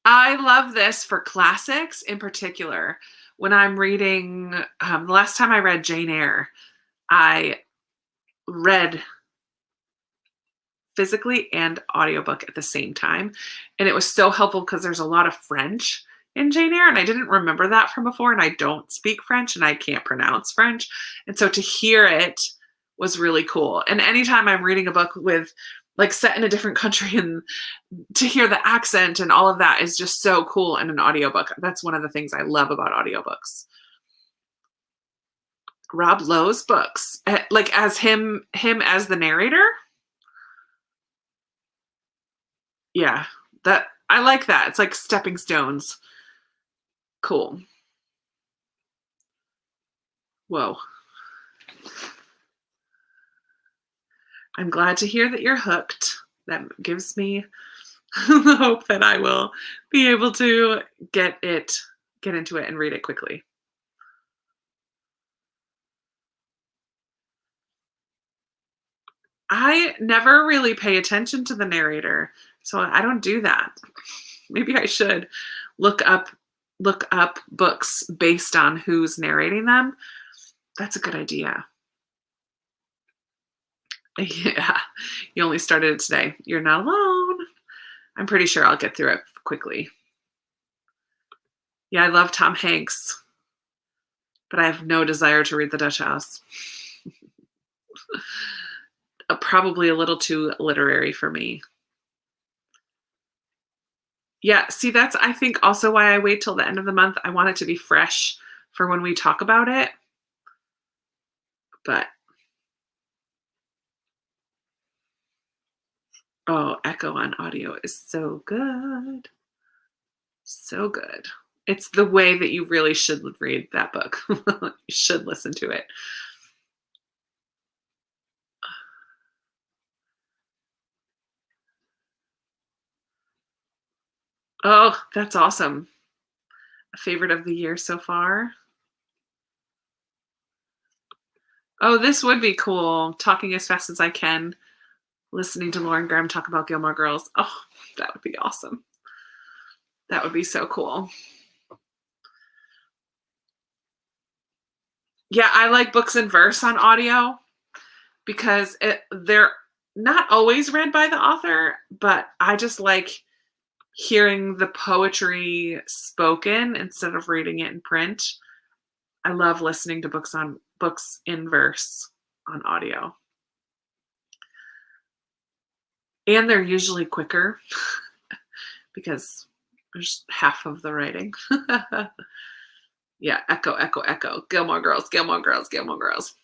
I love this for classics in particular. When I'm reading, the last time I read Jane Eyre, I read physically and audiobook at the same time. And it was so helpful because there's a lot of French in Jane Eyre, and I didn't remember that from before, and I don't speak French, and I can't pronounce French. And so to hear it was really cool. And anytime I'm reading a book with like set in a different country and to hear the accent and all of that is just so cool in an audiobook. That's one of the things I love about audiobooks. Rob Lowe's books, like as him as the narrator. Yeah, that I like that. It's like stepping stones. Cool. Whoa. I'm glad to hear that you're hooked. That gives me the hope that I will be able to get into it and read it quickly. I never really pay attention to the narrator, so I don't do that. Maybe I should look up books based on who's narrating them. That's a good idea. Yeah, you only started it today. You're not alone. I'm pretty sure I'll get through it quickly. Yeah, I love Tom Hanks, but I have no desire to read The Dutch House. Probably a little too literary for me. Yeah, see, that's, I think, also why I wait till the end of the month. I want it to be fresh for when we talk about it. But, oh, Echo on audio is so good. So good. It's the way that you really should read that book. You should listen to it. Oh, that's awesome. A favorite of the year so far. Oh, this would be cool. Talking as fast as I can. Listening to Lauren Graham talk about Gilmore Girls. Oh, that would be awesome. That would be so cool. Yeah, I like books in verse on audio because they're not always read by the author, but I just like hearing the poetry spoken instead of reading it in print. I love listening to books in verse on audio. And they're usually quicker because there's half of the writing. Yeah, echo, echo, echo. Gilmore Girls, Gilmore Girls, Gilmore Girls.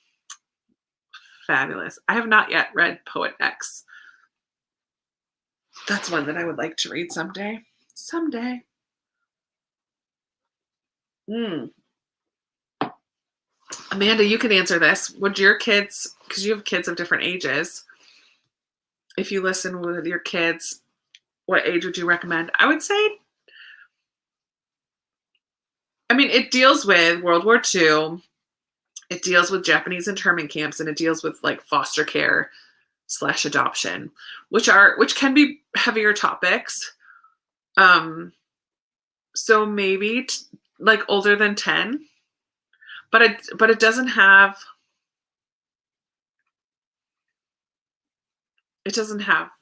Fabulous. I have not yet read Poet X. That's one that I would like to read someday. Someday. Amanda, you can answer this. Would your kids, because you have kids of different ages, if you listen with your kids, what age would you recommend? I would say, I mean, it deals with World War II. It deals with Japanese internment camps, and it deals with like foster care / adoption, which can be heavier topics. So maybe like older than 10, but it doesn't have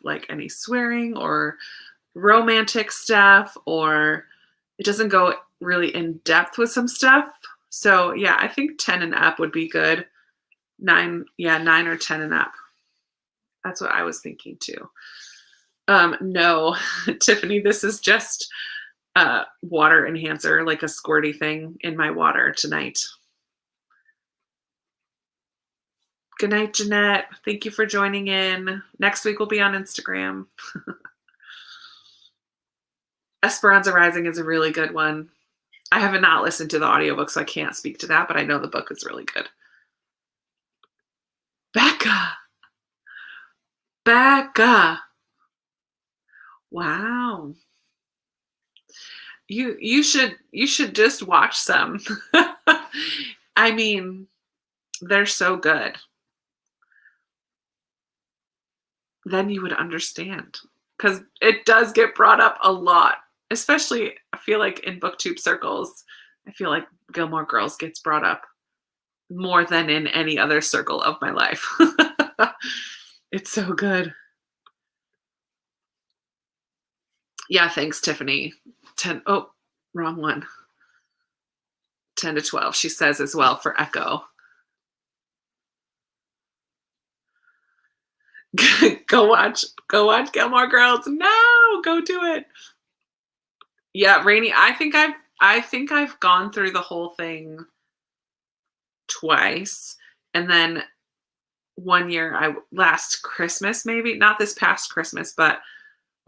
like any swearing or romantic stuff, or it doesn't go really in depth with some stuff. So yeah, I think 10 and up would be good. 9 or 10 and up. That's what I was thinking too. No, Tiffany, this is just a water enhancer, like a squirty thing in my water tonight. Good night, Jeanette. Thank you for joining in. Next week we'll be on Instagram. Esperanza Rising is a really good one. I have not listened to the audiobook, so I can't speak to that, but I know the book is really good. Becca. Wow. You should just watch some. I mean, they're so good. Then you would understand, because it does get brought up a lot, especially I feel like in Booktube circles. I feel like Gilmore Girls gets brought up more than in any other circle of my life. It's so good. Yeah, thanks, Tiffany. 10. Oh, Wrong one. 10 to 12, she says as well for Echo. Go watch Gilmore Girls. No, go do it. Yeah, Rainy, I think I've gone through the whole thing twice. And then one year, last Christmas, maybe not this past Christmas, but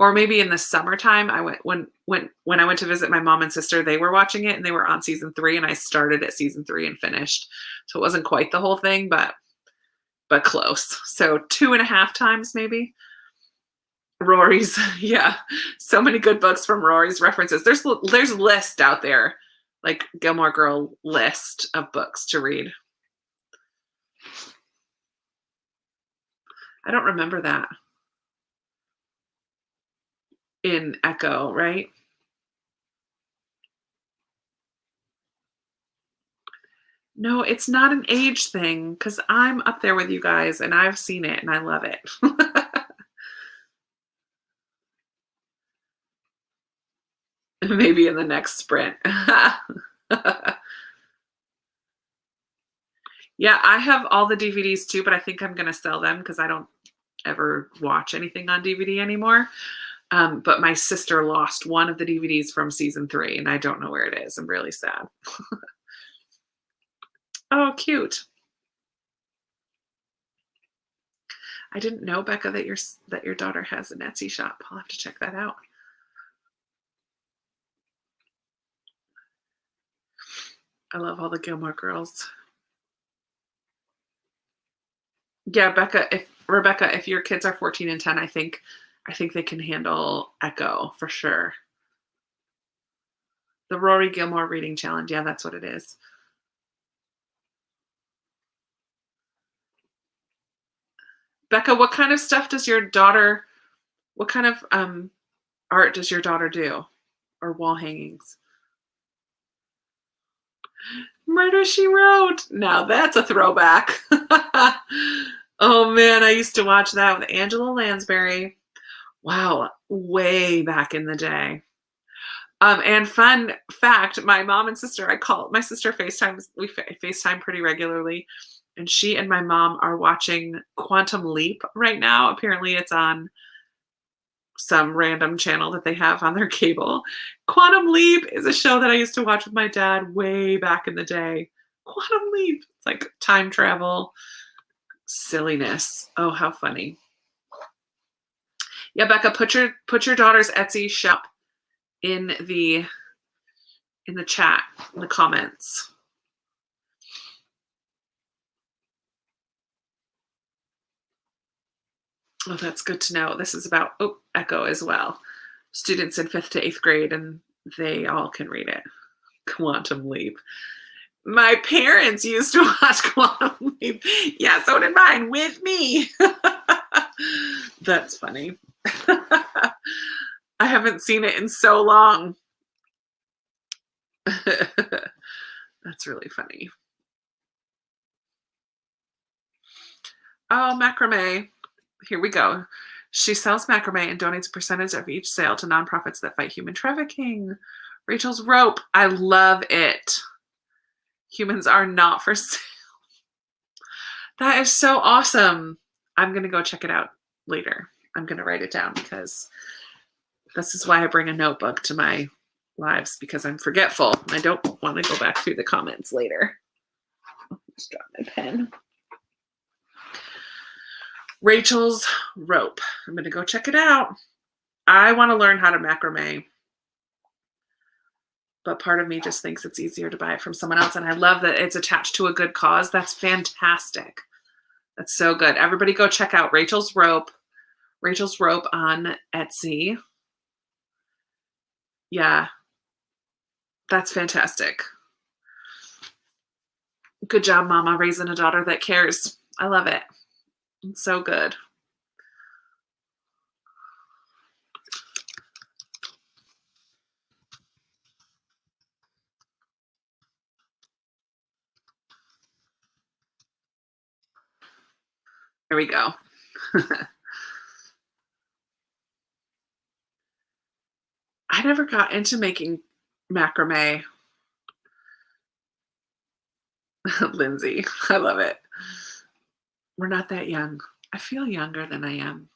or maybe in the summertime, I went when I went to visit my mom and sister, they were watching it and they were on season 3 and I started at season 3 and finished. So it wasn't quite the whole thing, but close. So 2.5 times maybe. Rory's, yeah. So many good books from Rory's references. There's list out there, like Gilmore Girl list of books to read. I don't remember that in Echo, right? No, it's not an age thing because I'm up there with you guys and I've seen it and I love it. Maybe in the next sprint. Yeah, I have all the DVDs too, but I think I'm going to sell them because I don't ever watch anything on DVD anymore. But my sister lost one of the DVDs from season 3 and I don't know where it is. I'm really sad. Oh, cute. I didn't know, Becca, that your daughter has an Etsy shop. I'll have to check that out. I love all the Gilmore Girls. Yeah, Rebecca, if your kids are 14 and 10, I think they can handle Echo for sure. The Rory Gilmore reading challenge. Yeah, that's what it is. Becca, what kind of stuff does your daughter, what kind of art does your daughter do? Or wall hangings? Murder, She Wrote. Now that's a throwback. Oh man, I used to watch that with Angela Lansbury. Wow, way back in the day. And fun fact, my mom and sister, my sister FaceTimes, we FaceTime pretty regularly, and she and my mom are watching Quantum Leap right now. Apparently it's on some random channel that they have on their cable. Quantum Leap is a show that I used to watch with my dad way back in the day. Quantum Leap. It's like time travel silliness. Oh, how funny. Yeah, Becca, put your daughter's Etsy shop in the chat, in the comments. Oh, that's good to know. This is about Echo as well. Students in 5th to 8th grade, and they all can read it. Quantum Leap. My parents used to watch Quantum Leap. Yeah, so did mine with me. That's funny. I haven't seen it in so long. That's really funny. Oh, macrame. Here we go. She sells macrame and donates a percentage of each sale to nonprofits that fight human trafficking. Rachel's Rope. I love it. Humans are not for sale. That is so awesome. I'm going to go check it out later. I'm going to write it down because this is why I bring a notebook to my lives, because I'm forgetful. I don't want to go back through the comments later. Just drop my pen. Rachel's Rope. I'm going to go check it out. I want to learn how to macrame, but part of me just thinks it's easier to buy it from someone else. And I love that it's attached to a good cause. That's fantastic. That's so good. Everybody go check out Rachel's Rope. Rachel's Rope on Etsy. Yeah, that's fantastic. Good job, Mama, raising a daughter that cares. I love it. It's so good. There we go. I never got into making macrame. Lindsay, I love it. We're not that young. I feel younger than I am.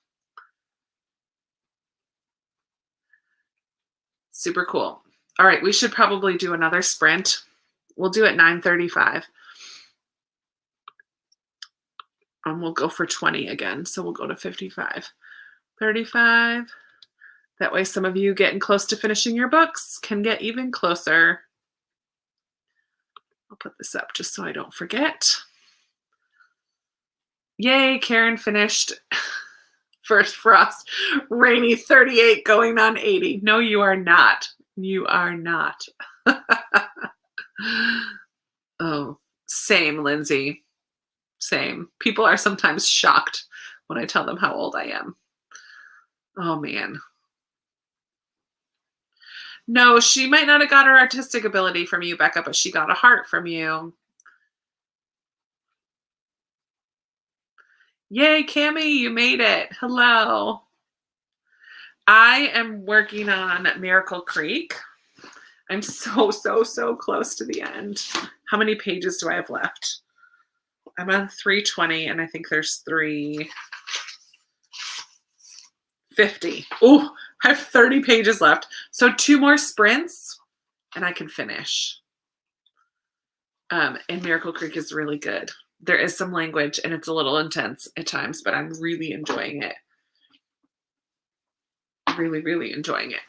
Super cool. All right, we should probably do another sprint. We'll do it 9:35. We'll go for 20 again. So we'll go to 55. 35. That way some of you getting close to finishing your books can get even closer. I'll put this up just so I don't forget. Yay, Karen finished First Frost. Rainy 38 going on 80. No, you are not. You are not. Oh, same, Lindsay. Same. People are sometimes shocked when I tell them how old I am. Oh, man. No, she might not have got her artistic ability from you, Becca, but she got a heart from you. Yay, Cammie, you made it. Hello. I am working on Miracle Creek. I'm so close to the end. How many pages do I have left? I'm on 320, and I think there's 350. Oh, I have 30 pages left. So 2 more sprints, and I can finish. And Miracle Creek is really good. There is some language, and it's a little intense at times, but I'm really enjoying it. Really enjoying it.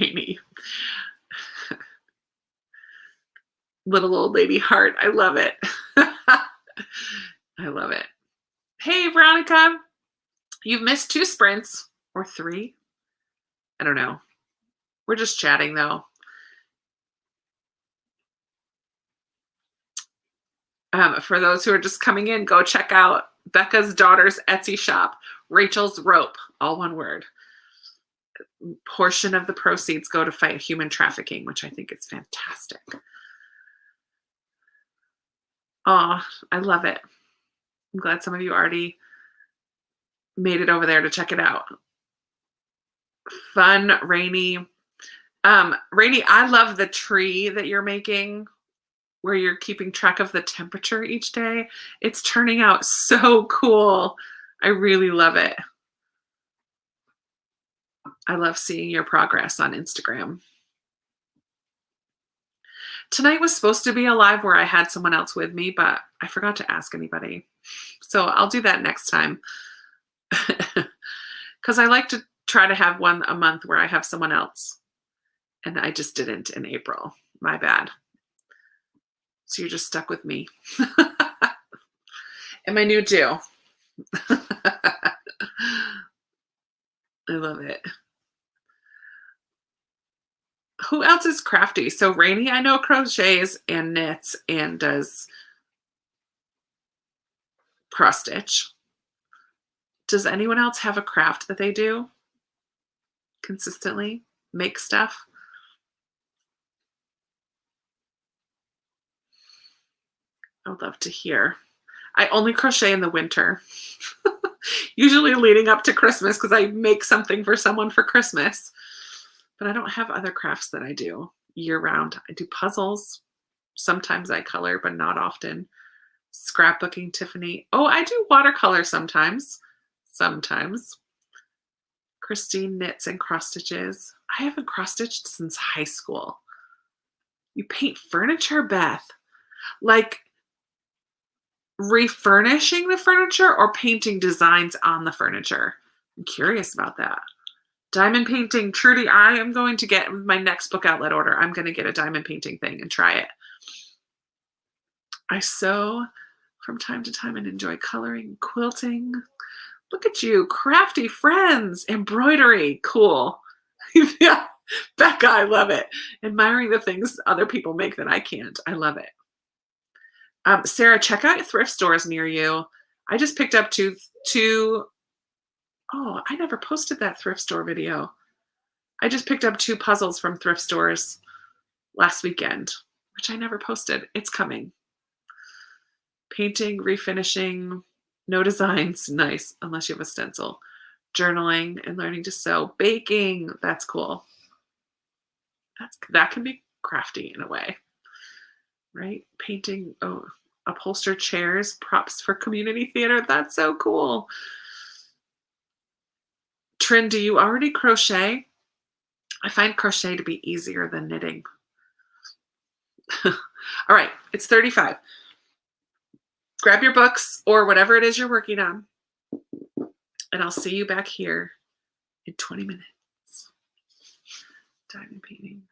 Rainy. Little old lady heart. I love it. I love it. Hey, Veronica. You've missed 2 sprints or 3. I don't know. We're just chatting though. For those who are just coming in, go check out Becca's daughter's Etsy shop, Rachel's Rope, all one word. Portion of the proceeds go to fight human trafficking, which I think is fantastic. Oh, I love it. I'm glad some of you already made it over there to check it out. Fun, Rainy. Rainy, I love the tree that you're making where you're keeping track of the temperature each day. It's turning out so cool. I really love it. I love seeing your progress on Instagram. Tonight was supposed to be a live where I had someone else with me, but I forgot to ask anybody. So I'll do that next time. Because I like to try to have one a month where I have someone else. And I just didn't in April. My bad. So you're just stuck with me. And my new Jew. I love it. Who else is crafty? So Rainy, I know, crochets and knits and does cross stitch. Does anyone else have a craft that they do consistently? Make stuff? I would love to hear. I only crochet in the winter. Usually leading up to Christmas because I make something for someone for Christmas. But I don't have other crafts that I do year-round. I do puzzles. Sometimes I color, but not often. Scrapbooking, Tiffany. Oh, I do watercolor sometimes. Sometimes. Christine knits and cross stitches. I haven't cross stitched since high school. You paint furniture, Beth? Like refurnishing the furniture or painting designs on the furniture? I'm curious about that. Diamond painting. Trudy, I am going to get my next book outlet order. I'm going to get a diamond painting thing and try it. I sew from time to time and enjoy coloring, quilting. Look at you, crafty friends, embroidery, cool. Yeah, Becca, I love it. Admiring the things other people make that I can't. I love it. Sarah, check out thrift stores near you. I just picked up two. Oh, I never posted that thrift store video. I just picked up 2 puzzles from thrift stores last weekend, which I never posted. It's coming. Painting, refinishing, no designs. Nice, unless you have a stencil. Journaling and learning to sew. Baking, that's cool. That can be crafty in a way, right? Painting upholstered chairs, props for community theater. That's so cool. Trin, do you already crochet? I find crochet to be easier than knitting. All right, it's 35. Grab your books or whatever it is you're working on, and I'll see you back here in 20 minutes. Diamond painting.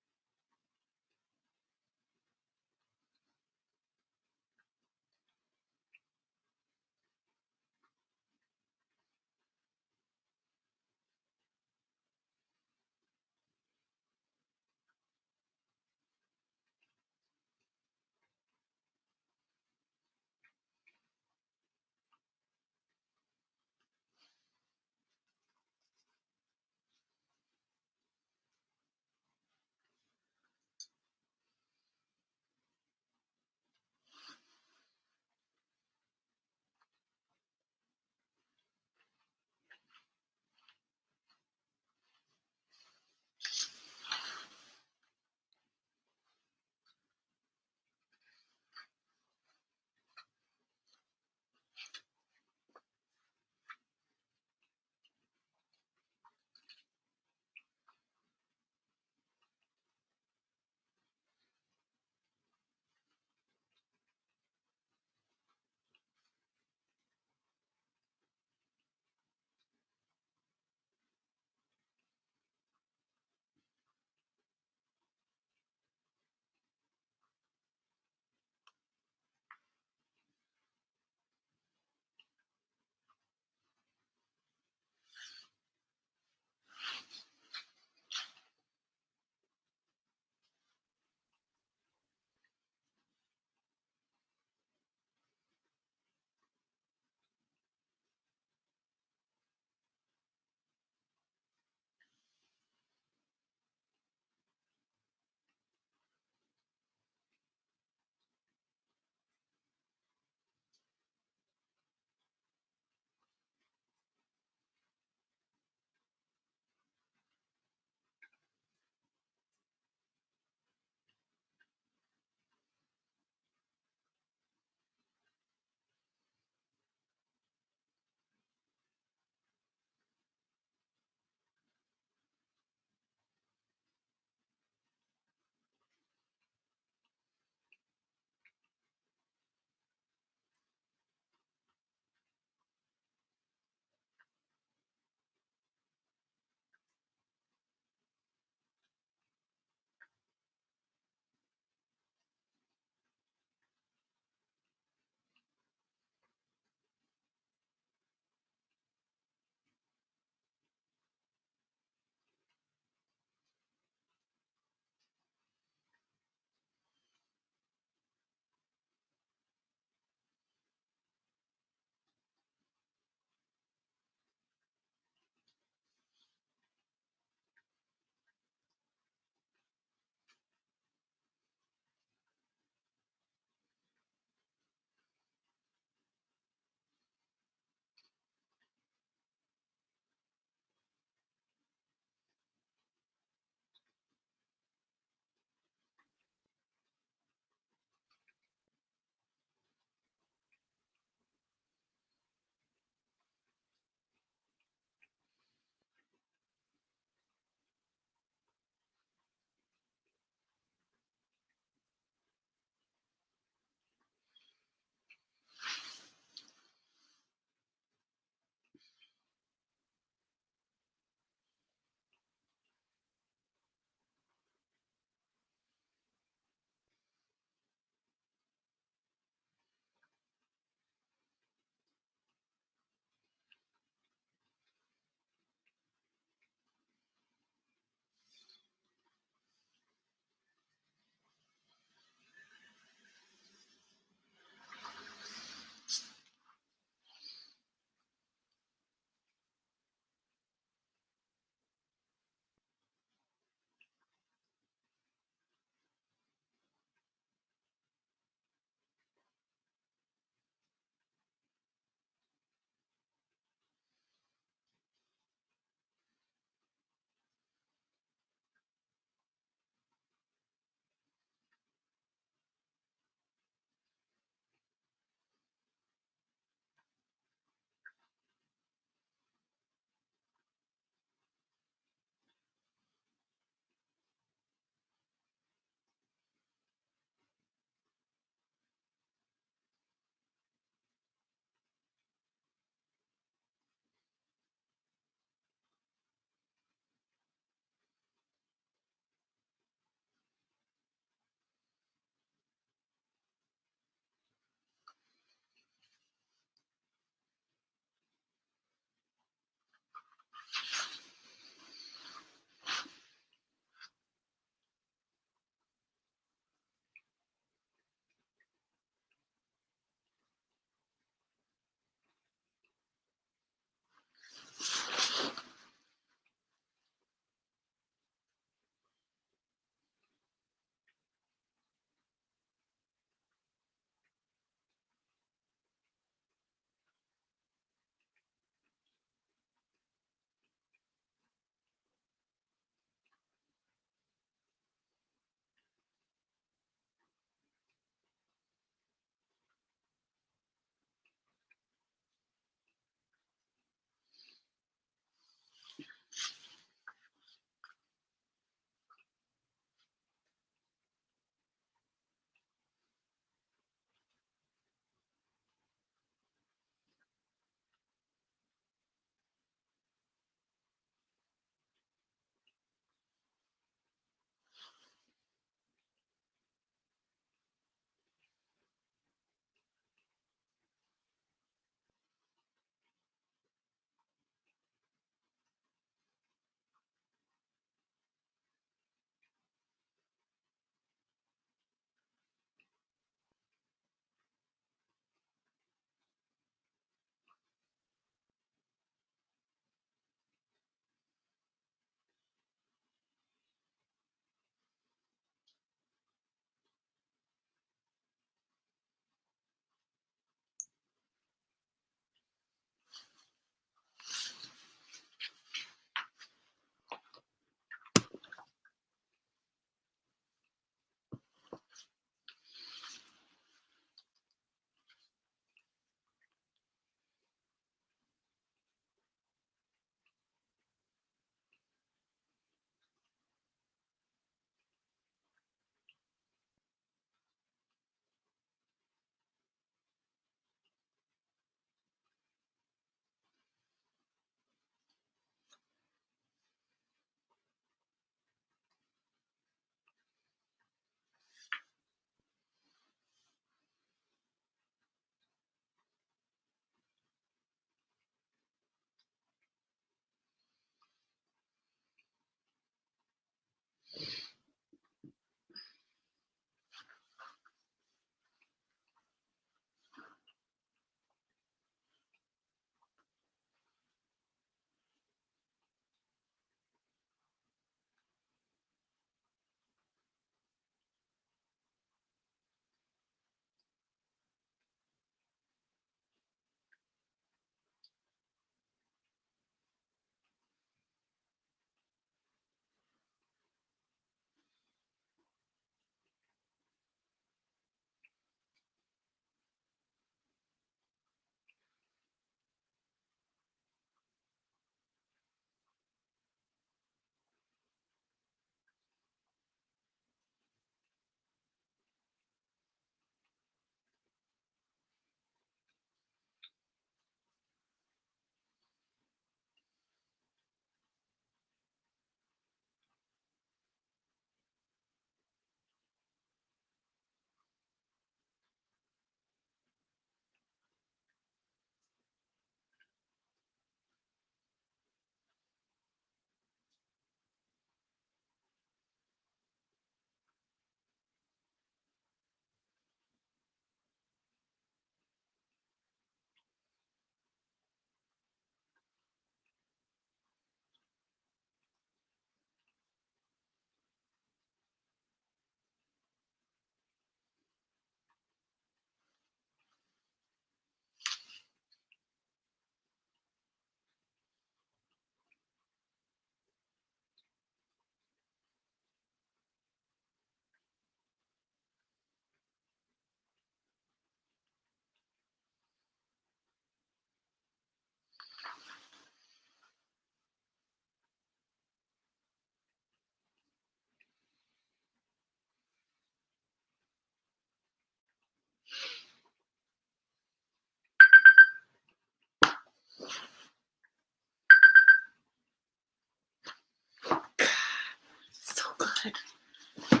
good.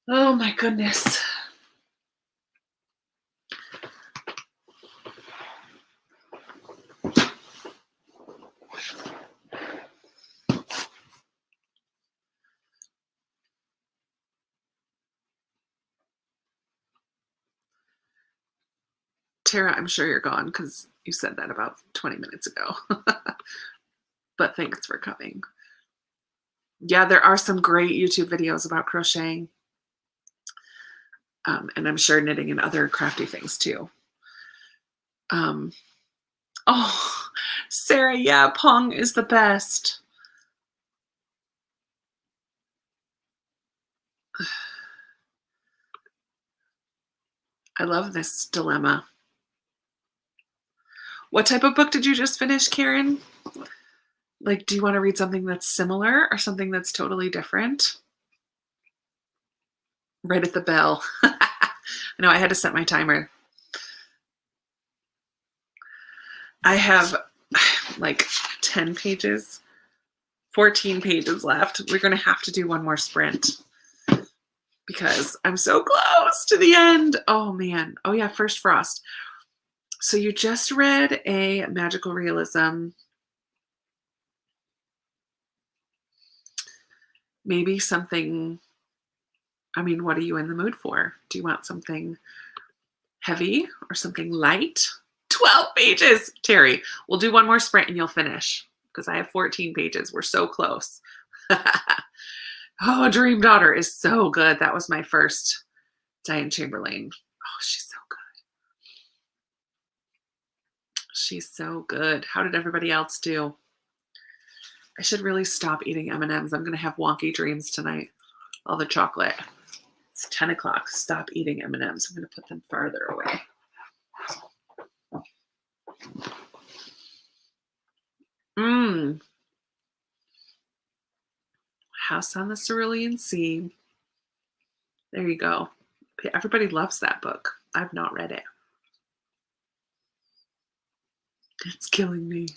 Oh my goodness. Tara, I'm sure you're gone because you said that about 20 minutes ago. But thanks for coming. Yeah, there are some great YouTube videos about crocheting. And I'm sure knitting and other crafty things too. Oh, Sarah, yeah, Pong is the best. I love this dilemma. What type of book did you just finish, Karen? Like, do you want to read something that's similar or something that's totally different? Right at the bell. I know, I had to set my timer. I have like 10 pages, 14 pages left. We're going to have to do one more sprint because I'm so close to the end. Oh man. Oh yeah, First Frost. So you just read a magical realism. Maybe something, I mean, what are you in the mood for? Do you want something heavy or something light? 12 pages. Terry, we'll do one more sprint and you'll finish because I have 14 pages. We're so close. Oh, Dream Daughter is so good. That was my first Diane Chamberlain. Oh, she's so good. She's so good. How did everybody else do? I should really stop eating M&Ms. I'm going to have wonky dreams tonight. All the chocolate. It's 10 o'clock. Stop eating M&Ms. I'm going to put them farther away. House on the Cerulean Sea. There you go. Everybody loves that book. I've not read it. It's killing me.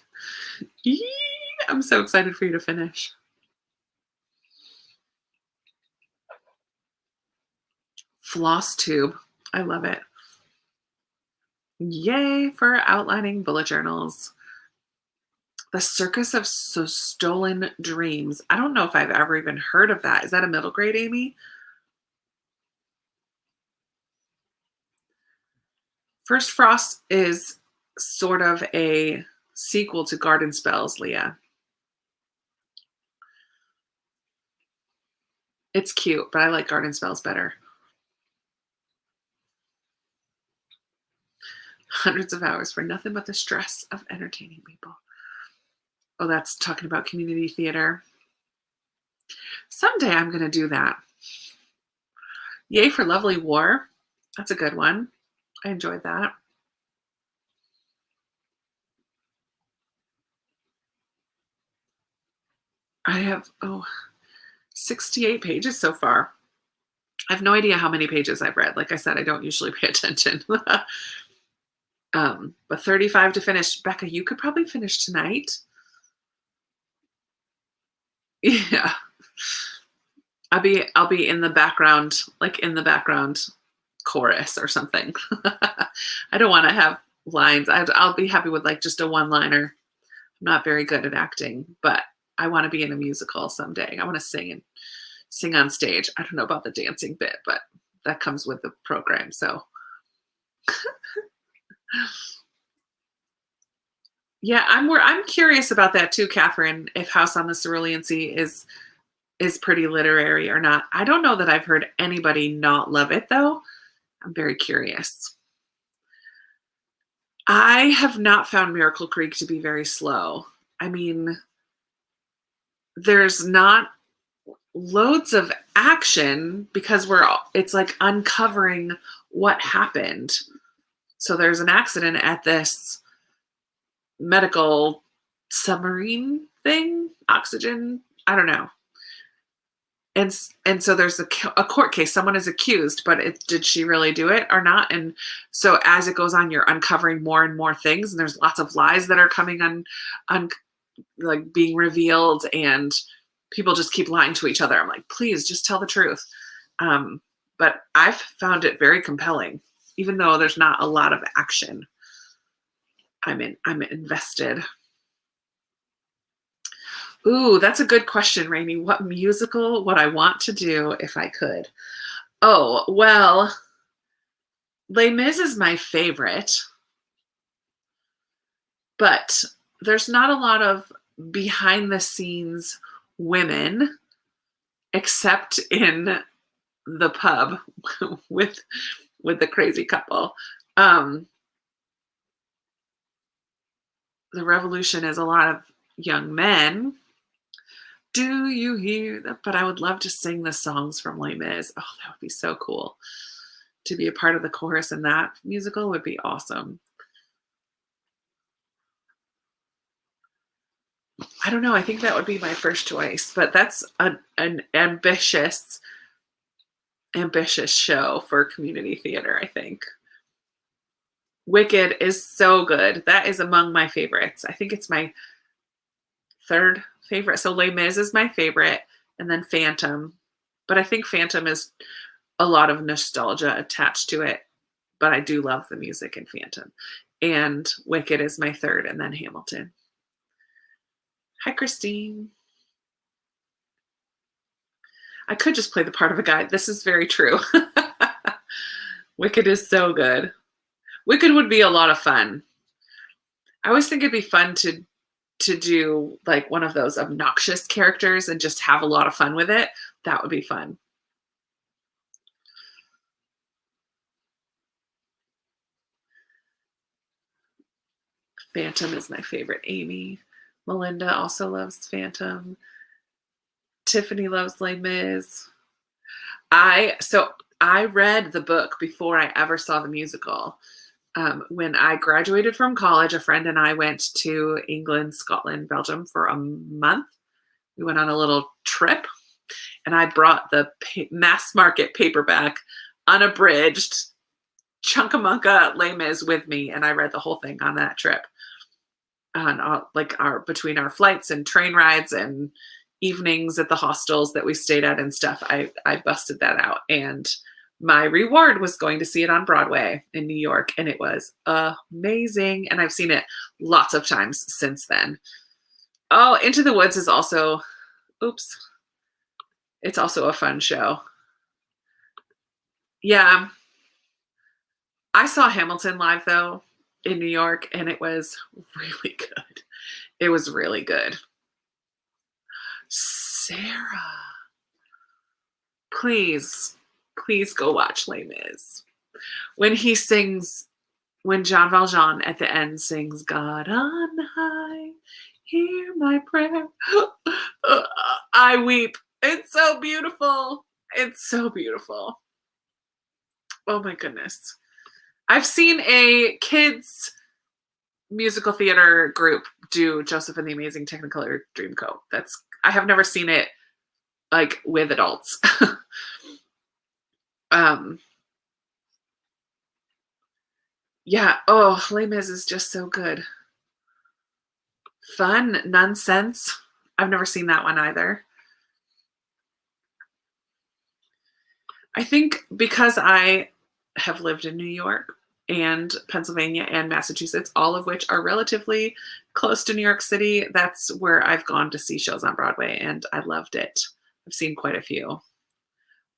I'm so excited for you to finish. Floss Tube. I love it. Yay for outlining bullet journals. The Circus of Stolen Dreams. I don't know if I've ever even heard of that. Is that a middle grade, Amy? First Frost is sort of a sequel to Garden Spells, Leah. It's cute, but I like Garden Spells better. Hundreds of hours for nothing but the stress of entertaining people. Oh, that's talking about community theater. Someday I'm going to do that. Yay for Lovely War. That's a good one. I enjoyed that. I have, 68 pages so far. I have no idea how many pages I've read. Like I said, I don't usually pay attention. But 35 to finish. Becca, you could probably finish tonight. Yeah. I'll be in the background, like in the background chorus or something. I don't want to have lines. I'll be happy with like just a one-liner. I'm not very good at acting, but I want to be in a musical someday. I want to sing on stage. I don't know about the dancing bit, but that comes with the program. So yeah, I'm curious about that too, Catherine, if House on the Cerulean Sea is pretty literary or not. I don't know that I've heard anybody not love it though. I'm very curious. I have not found Miracle Creek to be very slow. I mean, there's not loads of action because it's like uncovering what happened. So there's an accident at this medical submarine thing, oxygen, I don't know. And so there's a court case. Someone is accused, but did she really do it or not? And so as it goes on, you're uncovering more and more things, and there's lots of lies that are coming on like being revealed, and people just keep lying to each other. I'm like, please just tell the truth. But I've found it very compelling, even though there's not a lot of action. I'm invested. Ooh, that's a good question, Rainey. What musical would I want to do if I could? Oh, well, Les Mis is my favorite, but there's not a lot of behind the scenes women except in the pub with the crazy couple. The Revolution is a lot of young men. Do you hear that? But I would love to sing the songs from Les Mis. Oh, that would be so cool. To be a part of the chorus in that musical would be awesome. I don't know. I think that would be my first choice, but that's an ambitious show for community theater, I think. Wicked is so good. That is among my favorites. I think it's my third favorite. So Les Mis is my favorite, and then Phantom. But I think Phantom is a lot of nostalgia attached to it, but I do love the music in Phantom. And Wicked is my third, and then Hamilton. Hi, Christine. I could just play the part of a guy. This is very true. Wicked is so good. Wicked would be a lot of fun. I always think it'd be fun to do like one of those obnoxious characters and just have a lot of fun with it. That would be fun. Phantom is my favorite. Amy. Melinda also loves Phantom. Tiffany loves Les Mis. I read the book before I ever saw the musical. When I graduated from college, a friend and I went to England, Scotland, Belgium for a month. We went on a little trip, and I brought the mass market paperback, unabridged, Chunkamunka Les Mis with me, and I read the whole thing on that trip. Between our flights and train rides and evenings at the hostels that we stayed at and stuff, I busted that out, and my reward was going to see it on Broadway in New York, and it was amazing, and I've seen it lots of times since then. Oh, Into the Woods is also, it's also a fun show. Yeah, I saw Hamilton live though in New York, and it was really good. It was really good. Sarah, please go watch Les Mis. When Jean Valjean at the end sings, God on high, hear my prayer, I weep. It's so beautiful. It's so beautiful. Oh my goodness. I've seen a kids musical theater group do Joseph and the Amazing Technicolor Dreamcoat. I have never seen it like with adults. Yeah. Oh, Les Mis is just so good. Fun Nonsense. I've never seen that one either. I think because I have lived in New York and Pennsylvania and Massachusetts, all of which are relatively close to New York City, that's where I've gone to see shows on Broadway, and I loved it. I've seen quite a few.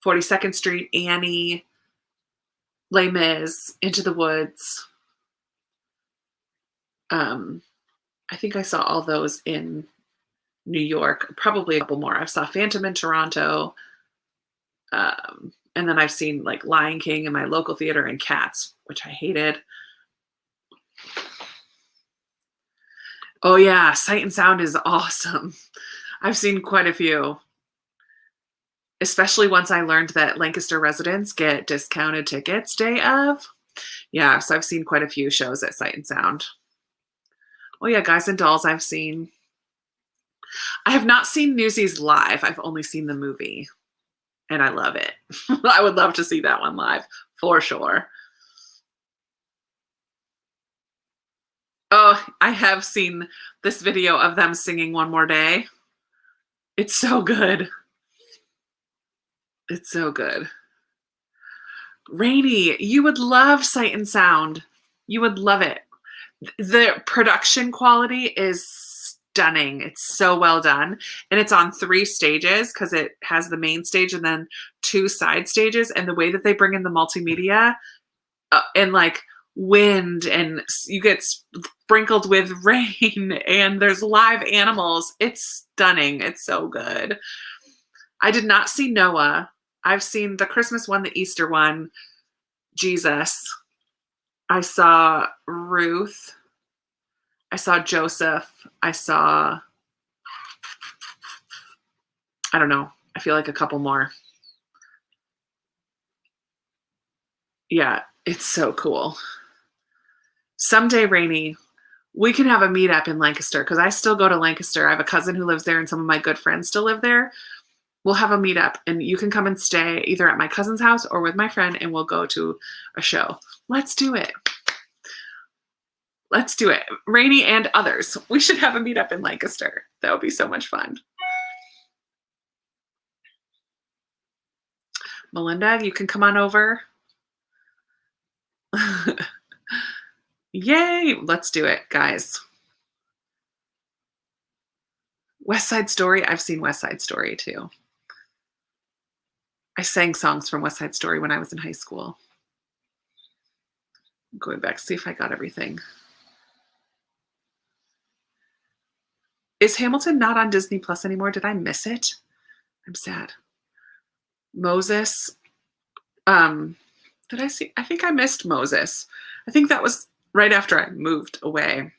42nd Street, Annie, Les Mis, Into the Woods. I think I saw all those in New York, probably a couple more. I saw Phantom in Toronto. And then I've seen like Lion King in my local theater and Cats, which I hated. Oh yeah, Sight and Sound is awesome. I've seen quite a few. Especially once I learned that Lancaster residents get discounted tickets day of. Yeah, so I've seen quite a few shows at Sight and Sound. Oh yeah, Guys and Dolls I've seen. I have not seen Newsies live. I've only seen the movie, and I love it. I would love to see that one live, for sure. Oh, I have seen this video of them singing One More Day. It's so good. It's so good. Rainy, you would love Sight and Sound. You would love it. The production quality is stunning. It's so well done. And it's on 3 stages because it has the main stage and then 2 side stages. And the way that they bring in the multimedia and like wind and you get sprinkled with rain and there's live animals. It's stunning. It's so good. I did not see Noah. I've seen the Christmas one, the Easter one, Jesus. I saw Ruth. I saw Joseph. I don't know. I feel like a couple more. Yeah, it's so cool. Someday, Rainy, we can have a meetup in Lancaster because I still go to Lancaster. I have a cousin who lives there and some of my good friends still live there. We'll have a meetup and you can come and stay either at my cousin's house or with my friend and we'll go to a show. Let's do it. Let's do it. Rainy and others. We should have a meetup in Lancaster. That would be so much fun. Melinda, you can come on over. Yay. Let's do it, guys. West Side Story. I've seen West Side Story too. I sang songs from West Side Story when I was in high school. I'm going back to see if I got everything. Is Hamilton not on Disney Plus anymore? Did I miss it? I'm sad. Moses. Did I see? I think I missed Moses. I think that was right after I moved away.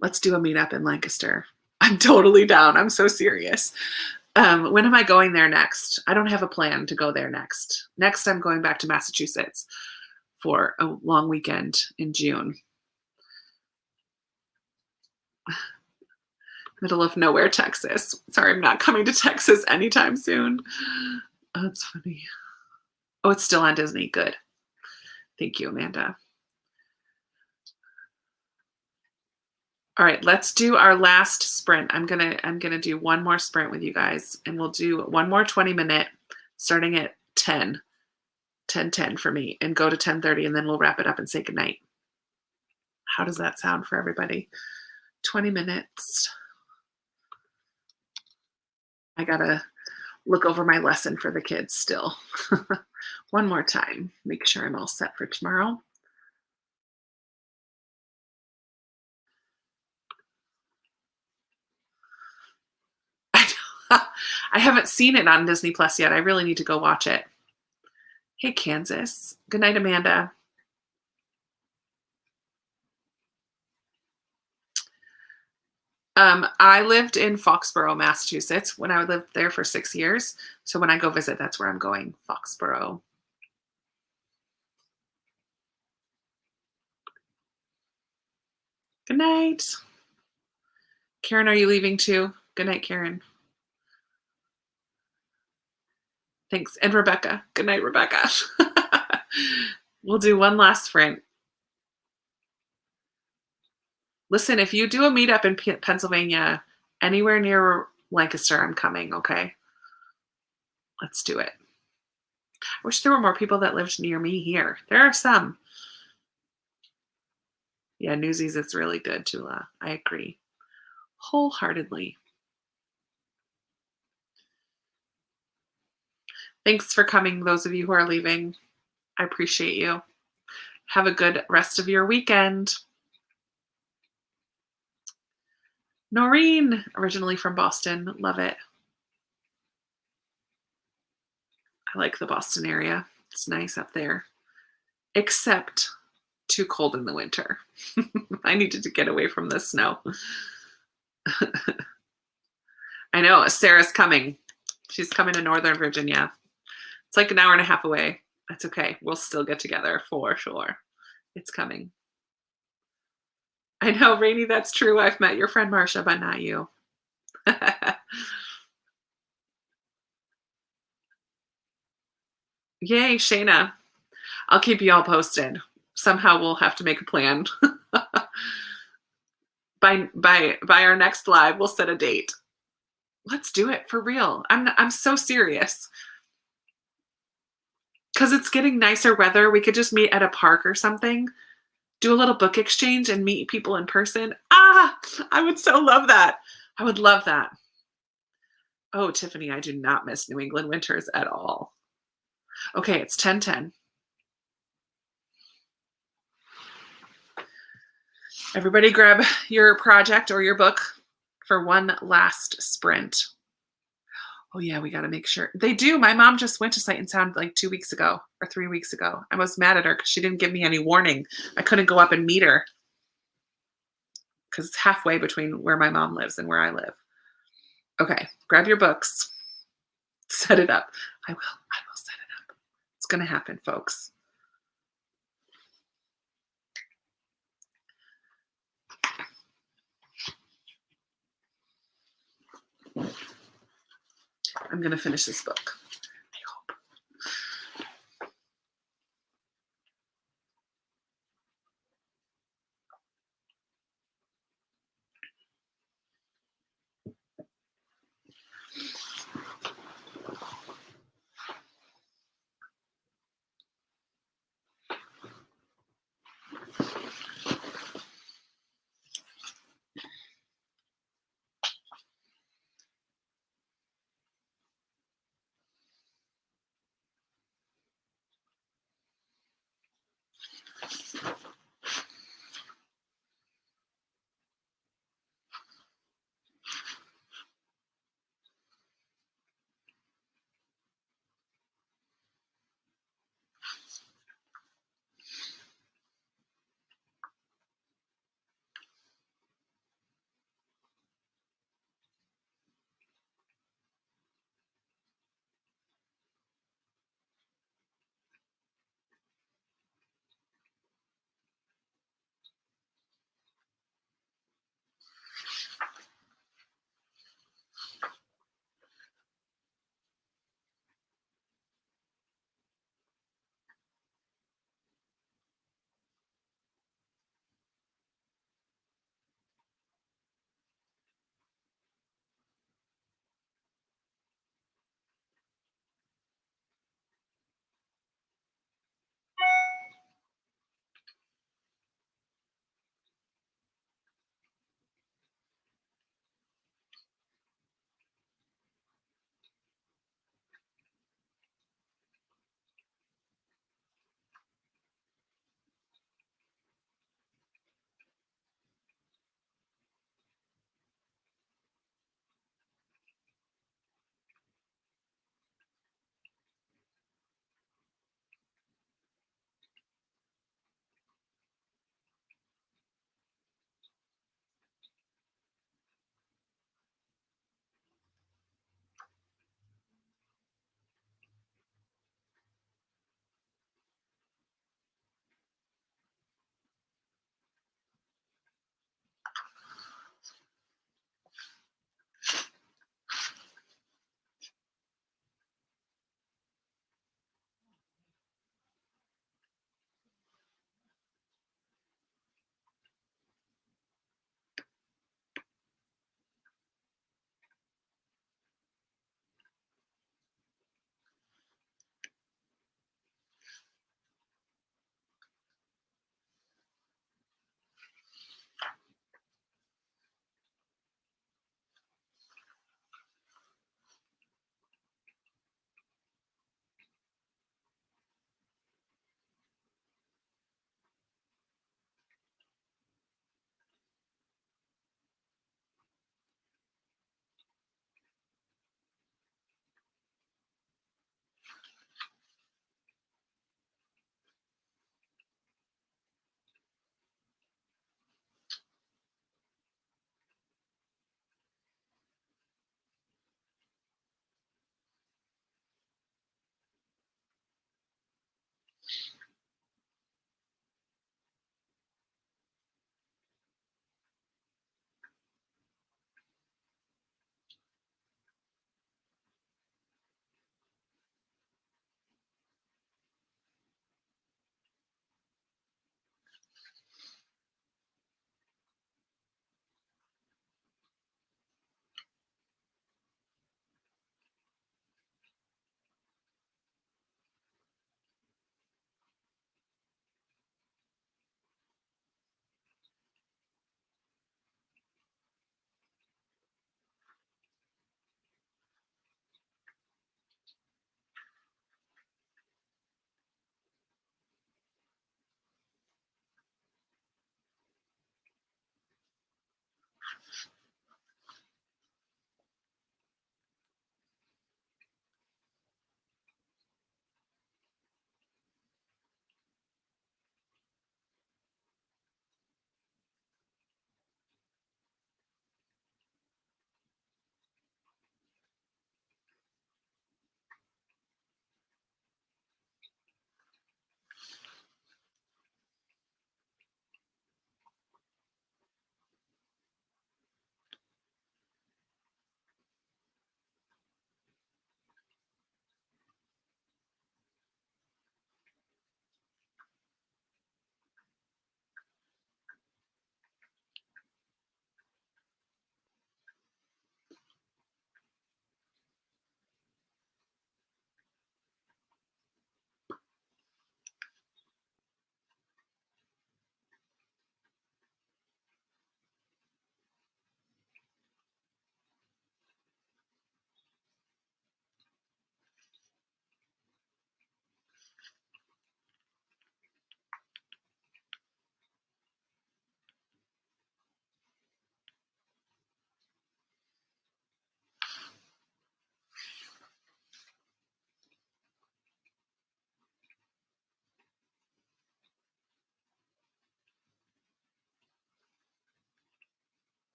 Let's do a meetup in Lancaster. I'm totally down. I'm so serious. When am I going there next? I don't have a plan to go there next. Next, I'm going back to Massachusetts for a long weekend in June. Middle of nowhere, Texas. Sorry, I'm not coming to Texas anytime soon. Oh, that's funny. Oh, it's still on Disney. Good. Thank you, Amanda. All right, let's do our last sprint. I'm gonna do one more sprint with you guys, and we'll do one more 20-minute, starting at 10:10 for me, and go to 10:30, and then we'll wrap it up and say goodnight. How does that sound for everybody? 20 minutes. I gotta look over my lesson for the kids still. One more time, make sure I'm all set for tomorrow. I haven't seen it on Disney Plus yet. I really need to go watch it. Hey, Kansas. Good night, Amanda. I lived in Foxborough, Massachusetts when I lived there for 6 years. So when I go visit, that's where I'm going, Foxborough. Good night. Karen, are you leaving too? Good night, Karen. Thanks. And Rebecca. Good night, Rebecca. We'll do one last sprint. Listen, if you do a meetup in Pennsylvania, anywhere near Lancaster, I'm coming, okay? Let's do it. I wish there were more people that lived near me here. There are some. Yeah, Newsies is really good, Tula. I agree. Wholeheartedly. Thanks for coming, those of you who are leaving. I appreciate you. Have a good rest of your weekend. Noreen, originally from Boston. Love it. I like the Boston area. It's nice up there. Except too cold in the winter. I needed to get away from the snow. I know, Sarah's coming. She's coming to Northern Virginia. It's like an hour and a half away. That's okay. We'll still get together for sure. It's coming. I know, Rainy, that's true. I've met your friend Marsha, but not you. Yay, Shayna. I'll keep you all posted. Somehow we'll have to make a plan. By our next live, we'll set a date. Let's do it for real. I'm so serious. Because it's getting nicer weather. We could just meet at a park or something, do a little book exchange and meet people in person. Ah, I would so love that. I would love that. Oh, Tiffany, I do not miss New England winters at all. Okay, it's 10:10. Everybody grab your project or your book for one last sprint. Oh yeah, we got to make sure. They do. My mom just went to Sight and Sound like 2 weeks ago or 3 weeks ago. I was mad at her because she didn't give me any warning. I couldn't go up and meet her because it's halfway between where my mom lives and where I live. Okay, grab your books. Set it up. I will set it up. It's going to happen, folks. I'm going to finish this book. I hope.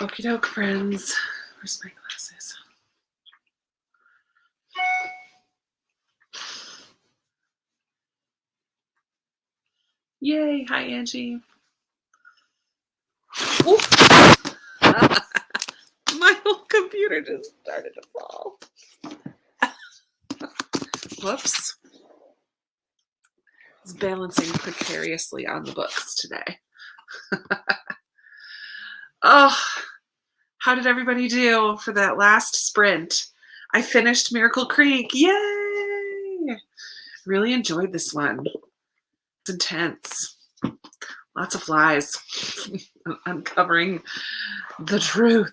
Okie doke, friends. Where's my glasses? Yay. Hi, Angie. My whole computer just started to fall. Whoops. It's balancing precariously on the books today. Oh, how did everybody do for that last sprint? I finished Miracle Creek. Yay! Really enjoyed this one. It's intense. Lots of flies. Uncovering the truth.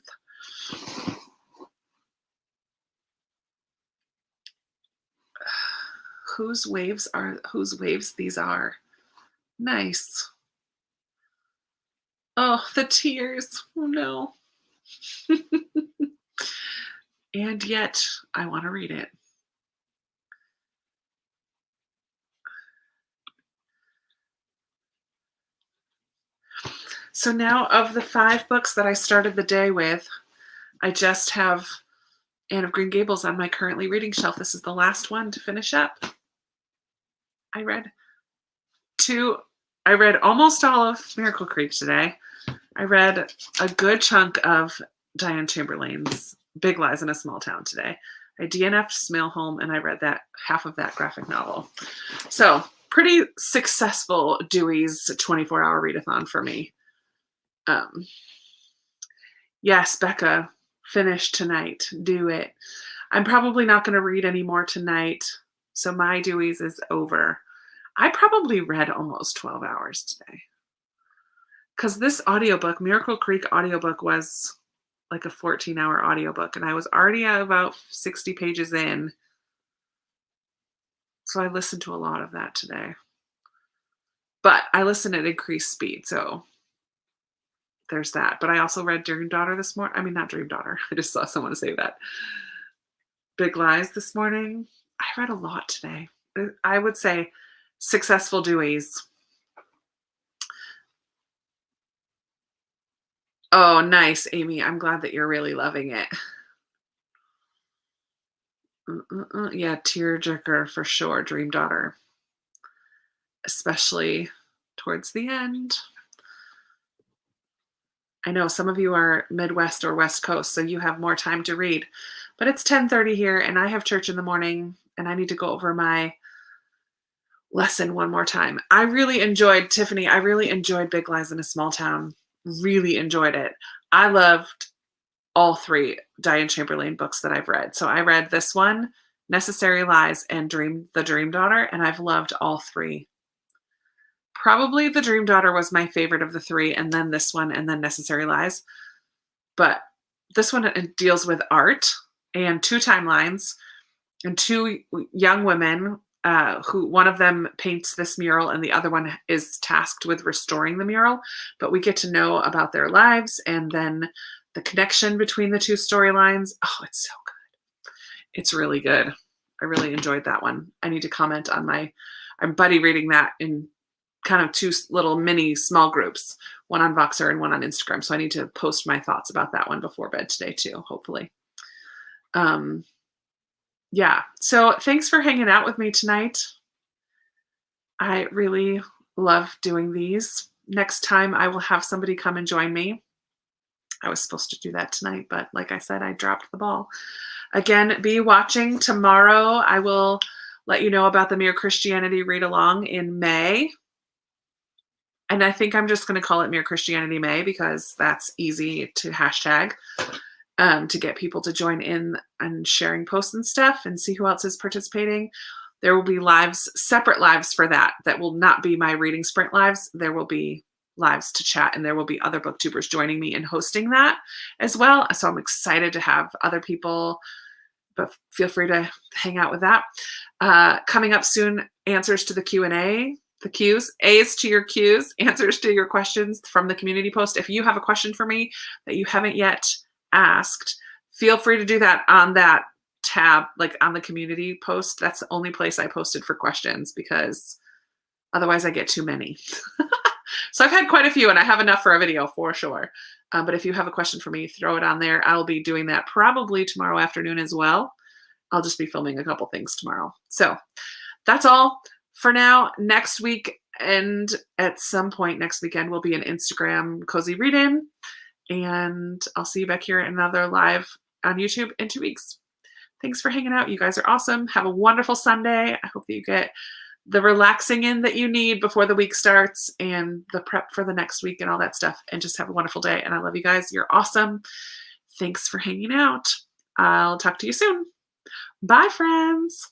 Whose waves these are? Nice. Oh, the tears. Oh no. And yet I want to read it. So now, of the 5 books that I started the day with, I just have Anne of Green Gables on my currently reading shelf. This is the last one to finish up. I read almost all of Miracle Creek today. I read a good chunk of Diane Chamberlain's Big Lies in a Small Town today. I DNF'd Smale Home, and I read that half of that graphic novel. So pretty successful Dewey's 24-hour readathon for me. Yes, Becca, finish tonight. Do it. I'm probably not going to read any more tonight, so my Dewey's is over. I probably read almost 12 hours today. Because this audiobook, Miracle Creek audiobook, was like a 14-hour audiobook, and I was already about 60 pages in. So I listened to a lot of that today. But I listened at increased speed, so there's that. But I also read Dream Daughter this morning. I mean, not Dream Daughter. I just saw someone say that. Big Lies this morning. I read a lot today. I would say successful Deweys. Oh, nice, Amy. I'm glad that you're really loving it. Yeah, tearjerker for sure. Dream Daughter. Especially towards the end. I know some of you are Midwest or West Coast, so you have more time to read. But it's 10:30 here, and I have church in the morning, and I need to go over my lesson one more time. I really enjoyed, Tiffany, I really enjoyed Big Lies in a Small Town. Really enjoyed it. I loved all 3 Diane Chamberlain books that I've read. So I read this one, Necessary Lies, and The Dream Daughter, and I've loved all 3. Probably The Dream Daughter was my favorite of the 3, and then this one, and then Necessary Lies. But this one deals with art and 2 timelines and 2 young women who one of them paints this mural and the other one is tasked with restoring the mural. But we get to know about their lives and then the connection between the 2 storylines. Oh, it's so good. It's really good. I really enjoyed that one. I need to comment on I'm buddy reading that in kind of 2 little mini small groups, one on Voxer and one on Instagram. So I need to post my thoughts about that one before bed today too, hopefully. Yeah, so thanks for hanging out with me tonight. I really love doing these. Next time I will have somebody come and join me. I was supposed to do that tonight, but like I said, I dropped the ball. Again, be watching tomorrow. I will let you know about the Mere Christianity read along in May. And I think I'm just going to call it Mere Christianity May because that's easy to hashtag to get people to join in and sharing posts and stuff and see who else is participating. There will be lives, separate lives for that. That will not be my reading sprint lives. There will be lives to chat and there will be other booktubers joining me in hosting that as well. So I'm excited to have other people, but feel free to hang out with that. Coming up soon, answers to the Q&A. The Q's, A's to your Q's, answers to your questions from the community post. If you have a question for me that you haven't yet asked, feel free to do that on that tab, like on the community post. That's the only place I posted for questions because otherwise I get too many. So I've had quite a few, and I have enough for a video for sure. But if you have a question for me, throw it on there. I'll be doing that probably tomorrow afternoon as well. I'll just be filming a couple things tomorrow. So that's all for now. Next week and at some point next weekend will be an Instagram cozy read-in. And I'll see you back here in another live on YouTube in 2 weeks. Thanks for hanging out. You guys are awesome. Have a wonderful Sunday. I hope that you get the relaxing in that you need before the week starts and the prep for the next week and all that stuff. And just have a wonderful day. And I love you guys. You're awesome. Thanks for hanging out. I'll talk to you soon. Bye, friends.